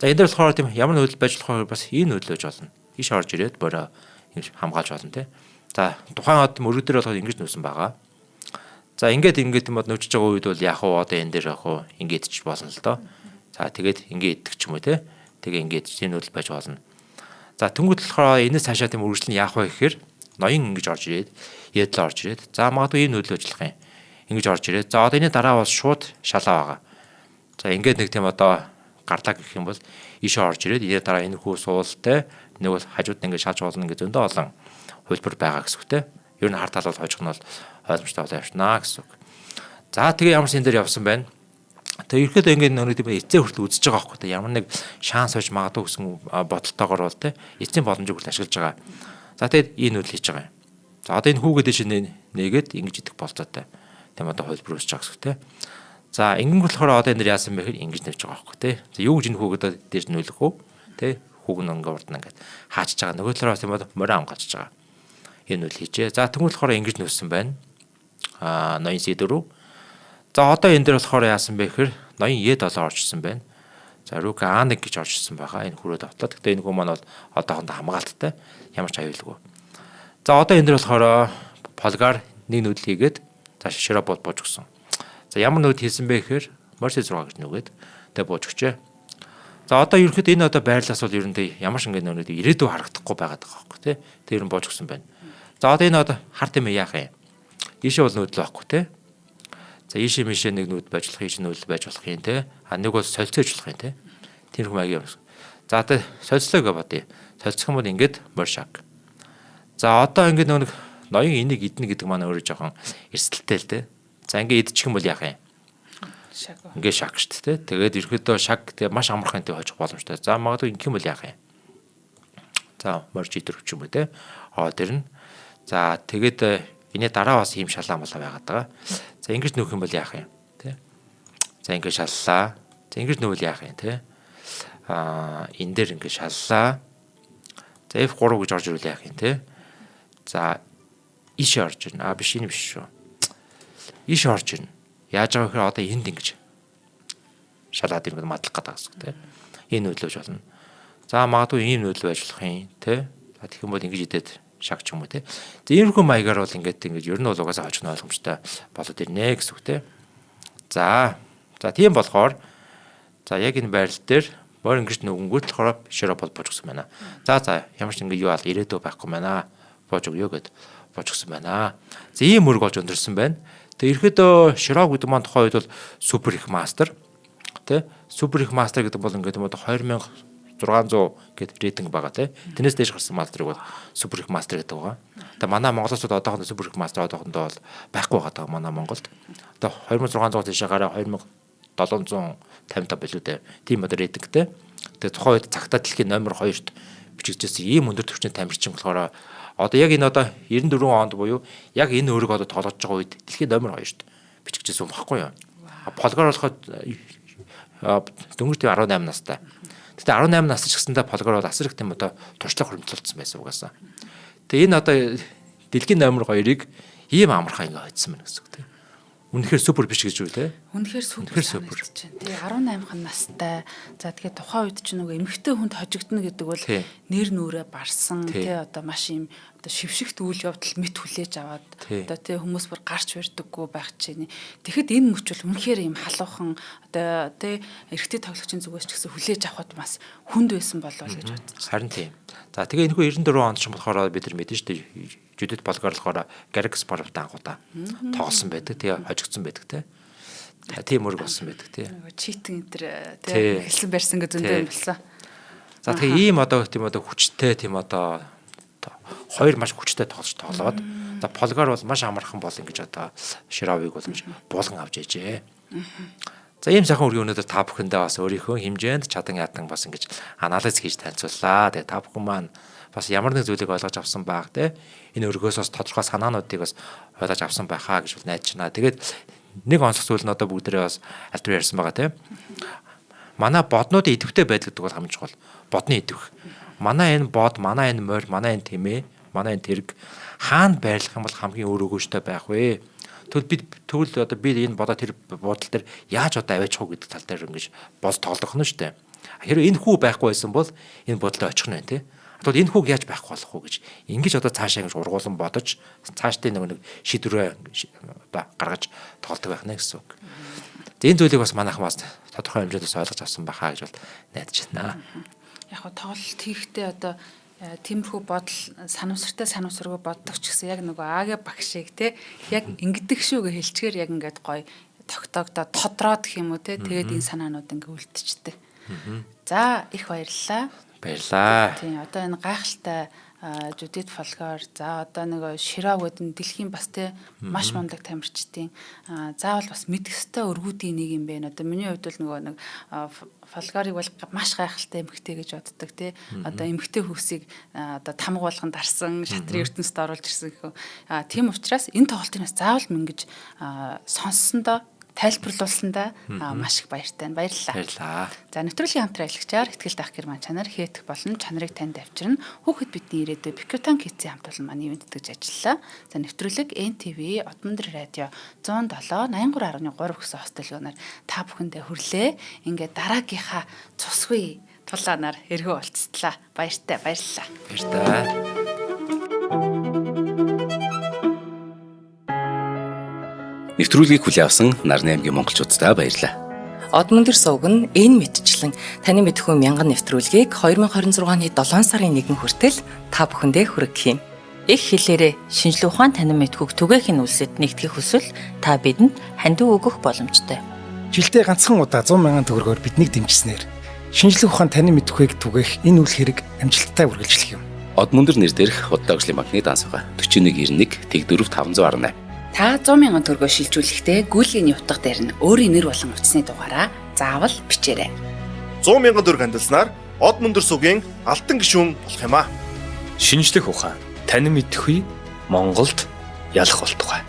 За энэ дээр болохоор тийм ямар нөлөө байж болохоор бас энэ нөлөөж болно. Иш орж ирээд бороо хамгаалж болно те. За тухайн од мөрөг дээр болохоор ингэж нөөсөн байгаа. За ингээд юм бод нөвчж байгаа үед бол яг уу одоо энэ дээр яг уу ингээд ч болно л доо. За тэгээд ингээд идэх ч юм уу те. Тэгээ ингээд тийм нөлөө байж болно. За тэнгуут болохоор энэс цаашаа тийм үргэлжлэн яах вэ гэхээр ноён ингэж орж ирээд ядлаа орж ирээд за магадгүй энэ нөлөө ажиллах юм. Ингэж орж ирээд за одоо энэ дараа бас шууд шалаа байгаа. За ингээд нэг тийм одоо гарлаа гэх юм бол ишээ орж ирээд энэ дараа энэ хүү суултай нэг бол хажууд ингээд шалж болно гэж зөндөө олон хөлбөр байгаа гэсэн үгтэй. Ер нь хар тал бол хожих нь бол ойлгомжтой болоо явшнаа гэсэн үг. За тэгээ ямар ч энэ дээр явсан байна. Тэгээ ирэхэд ингээд нөрөд эцээ хүртэл үзэж байгаа байхгүй те. Ямар нэг шанс сууж магадгүй гэсэн бодолтойгоор бол те. Эцсийн боломжийг хүртэл ашиглаж байгаа. За тэгээд энэ үйл хийж байгаа юм. За одоо энэ хүүгээд дэше нээгээд ингэж идэх болцоотой. Тэм одоо хөлбөр үүсэж байгаа гэсэн үг те. За ингэн болохоор одоо энэ яасан бэ гэхээр ингэж нэвж байгаа байхгүй те. За юу гэж энэ хүүгээд дэж нөлөх үү те. Хүүг нь ингээ урд нь ингээд хаачж байгаа. Нөгөө талаас юм бол морин амгаалж байгаа. Энэ үйл хийжээ. За тэнгуүл болохоор ингэж нөссөн байна. Ноён C4. За одоо энэ дээр болохоор яасан бэ гэхээр ноён E7 орчсон байна. За Рука А1 гэж орчсон байгаа. Энэ хүрээд автлаа. Гэхдээ энэ хүн маань бол одоохондоо хамгаалттай. Ямар ч аюулгүй. За одоо энэ дээр болохоор полгар нэг нүүдэл хийгээд за широо бод бууж өгсөн. За ямар нүүд хийсэн бэ гэхээр Mercy 6 гэж нүгээд тэгээ бууж өгчээ. За одоо ерөнхийдөө энэ одоо байрлалаас бол ерөнхийдөө ямар ч ингэ нөөд ирээдүй харагдахгүй байгаад байгаа байхгүй тий. Тэр нь бууж өгсөн байна. За одоо энэ одоо хар тэмээ яах юм? Ийшээ бол нүүдэл байхгүй тий. За ийшээ мишээ нэг нүүд байж болох, ийшээ нүүдэл байж болох юм тий. Нэг бол солилцооч болох юм тий. Тэр хүм аяг юм. За одоо солилцлоо гэж бодъё. Солилцох юм бол ингээд моршаг. За одоо ингээд нэг ноён энийг идэнэ гэдэг маань өөрөө жоохон эрсдэлтэй л тий. За ингээд идчих юм бол яах юм? Шаг. Ингээ шаг шүү дээ. Тэгээд ерөөдөө шаг тэгээ маш амархан тий хожих боломжтой. За магадгүй ингэх юм бол яах юм? За морж идэрч юм уу те. Тэр нь. За тэгээд энэ дараа бас ийм шалаа малаа байгаад байгаа. За ингэж нөхөх юм бол яах юм? Тэ. За ингэ шаллаа. За ингэж нөхвөл яах юм те? Энэ дээр ингэ шаллаа. За F3 гэж орж ирвэл яах юм те? За иш орж ирнэ. Биш энэ биш шүү. Иш орж ирнэ. Яаж байгаа гэхээр одоо энд ингэж шалаад ингэж мадлах гэдэг гэсэн үг те. Энэ нөлөөж болно. За магадгүй ийм нөлөө ажиллах юм тий. За тэгэх юм бол ингэж идээд шаг ч юм уу тий. За иймэрхүү маягаар бол ингэж ер нь бол угаасаа хожигно ойлгомжтой болоод ирнэ гэсэн үг тий. За тийм болохоор за яг энэ байрал дээр боор ингэж нөгөнгөт болохоор широо бол божгсон байна. За ямар ч ингэ юу ал ирээдүй байхгүй байна. Бож өгөө гэд божгсон байна. За ийм мөрөг олж өндөрсөн байна. Тэгээ ерөөдөө широо гэдэг маань тухайн үед бол супер их мастер тий. Супер их мастер гэдэг бол ингээд юм одоо 2600 гэд рейтинг байгаа тий. Тэрнээс дээш гарсан мастерыг бол супер их мастер гэдэг байгаа. Тэгээ манай Монголд одоохондоо супер их мастер одоохондоо бол байхгүй байгаа манай Монголд. Одоо 2600 тийшээ гараа 2755 билүү дээ. Тийм одоо рейтингтэй. Тэгээ тухайн үед цагтаа дэлхийн номер 2-т бичигдсэн ийм өндөр түвшний тамирчин болохоор одоо яг энэ одоо 94 онд буюу яг энэ өөрийг одоо тоглож байгаа үед дэлхийн номер 2-т бичигдсэн юм баггүй юу? Полгар болоход дөнгөж 18 настай. Гэтэ 18 нас ч гэсэндээ полгар бол асар их тийм одоо туршлага хөрөмтлөлдсөн байсан угаасаа. Тэгээ энэ одоо дэлхийн номер 2-ыг ийм амархаа ингэ хоцсон байна гэсэн үг тийм. Үнэхээр супер биш гэж үү те? Үнэхээр супер. Тэгээ 18 настай. За тэгээ тухайн үед ч нөгөө эмэгтэй хүнд хожигдно гэдэг бол нэр нүрээ барсан тий одоо маш юм одоо шившигт үйл явдал мэд хүлээж аваад одоо тий хүмүүс бүр гарч барьдаггүй байх чинь. Тэгэхэд энэ мөч бол үнэхээр юм халуухан одоо тий эрэгтэй тоглогчийн зүгээс ч гэсэн хүлээж авахд бас хүнд байсан болов гэж бодчих. Харин тийм. За тэгээ энэхүү 94 онд ч болохоор бид нар мэдэн шүү дээ. Жудит болгоор болохоор Гарикс Спаровтай анхудаа тоглосон байдаг. Тэгээ хожигдсон байдаг те. Тийм мөрөг болсон байдаг те. Читэн энэ те хэлсэн барьсан гэж зөндөө юм болсон. За тэгээ ийм одоо тийм одоо хүчтэй тийм одоо хоёр маш хүчтэй тоглоод за Полгар бол маш амархан бол ингэж одоо Шировыг бол ингэж буулган авч ээжээ. За ийм сайхан үргийн өнөөдөр та бүхэндээ бас өөрийнхөө хэмжээнд чадан ядан бас ингэж анализ хийж танилцууллаа. Тэгээ та бүхэн маань бас ямар нэг зүйлийг ойлгож авсан байх те. Энэ өргөөс бас тодорхой санаануудыг бас ойлгож авсан байхаа гэж найдаж байна. Тэгээд нэг онцлог зүйл нь одоо бүгдээрээ бас альтур ярьсан байгаа те. Манай боднуудын идэвхтэй байдал гэдэг бол хамгийн чухал. Бодны идэвх. Манай энэ бод, манай энэ морь, манай энэ тэмээ, манай энэ тэрэг хаана байрлах юм бол хамгийн өөр өгөөжтэй байх вэ? Тэгвэл одоо би энэ бодоо тэр бодол дээр яаж одоо аваачих уу гэдэг тал дээр ингэж бол тоглох нь шүү дээ. Хэрэв энэ хүү байхгүй байсан бол энэ бодолтой очих нь байна те. Одоо энэ хүүг яаж байхгүй болох уу гэж ингэж одоо цаашаа ингэж ургуулсан бодож цаашдын нэг шийдвэрээ гаргаж тоглодог байх нэ гэсэн үг. Энэ зүйлийг бас манайхан бас тодорхой хэмжээнд ойлгож авсан байхаа гэж бол найдаж байна. Яг нь тоглолт хийхдээ одоо тиймэрхүү бодол санамсаргүй боддог ч гэсэн яг нөгөө аагийн багшийг те яг ингэдэг шүү гэж хэлчихээр яг ингээд гоё тогтоогдоо тодроод гэх юм уу те тэгээд энэ санаанууд ингээд үлдчихдэг. За их баярлалаа. Баярлаа. Тийм одоо энэ гайхалтай Жудит Полгар за одоо нэг Широв гэдэг дэлхийн бас те маш мундаг тамирчдын заавал бас мэдэх ёстой өргүүдийн нэг юм байна. Одоо миний хувьд бол нөгөө нэг Полгарыг бол маш гайхалтай эмэгтэй гэж боддог те. Одоо эмэгтэй хөвсийг одоо тамга болгонд дарсан шатрын ертөнцид оруулж ирсэн гэх. Тийм учраас энэ тоглолтын бас заавал минь гэж сонссондоо тайлбарлуулсандаа маш их баяртай байна. Баярлалаа. За нэвтрүүлгийн хамтран ажиллагчаар ихтгэл даах гэр маань чанар хээтэх болон чанарыг танд авчирна. Хүүхэд бидний ирээдүй Бикютан Китсийн хамт олон маань ивент итгэж ажиллалаа. За нэвтрүүлэг NTV Одмондөр радио 107 83.3 гэсэн хостелгоноор та бүхэндээ хүрлээ. Ингээд дараагийнхаа цусгүй тулаанаар эргөө уулзтлаа. Баяртай. Баярлалаа. Баяртай. Нэвтрүүлгийг хүлээн авсан Нарны аймгийн монголчуудтай баярлалаа. Одмондөр сувг нь энэ мэдчлэн таны мэдхүйн мянган нэвтрүүлгийг 2026 оны 7 сарын 1 хүртэл та бүхэндээ хүргэх юм. Их хэлээрээ шинжлэх ухаан танин мэдхүйг түгээхийн үлсэд нэгтгэх хүсвэл та бидэнд хандив өгөх боломжтой. Жилдээ ганцхан удаа 100 мянган төгрөгөөр биднийг дэмжснээр шинжлэх ухаан танин мэдхүйг түгээх энэ үйл хэрэг амжилттай үргэлжлэх юм. Одмондөр нэр дээрх Удаагийн банкны дансгаа 4191 Тэг 4518 Та 100 мянган төгрөгөөр шилжүүлэхдээ гүйлгийн утга дээр нь өөрийн нэр болон утасны дугаараа заавал бичээрэй. 100 мянган төгрөг хандалснаар Одмондөр сувгийн алтан гишүүн болох юм а. Шинжлэх ухаан танин мэдхгүй Монголд ялах болтугай.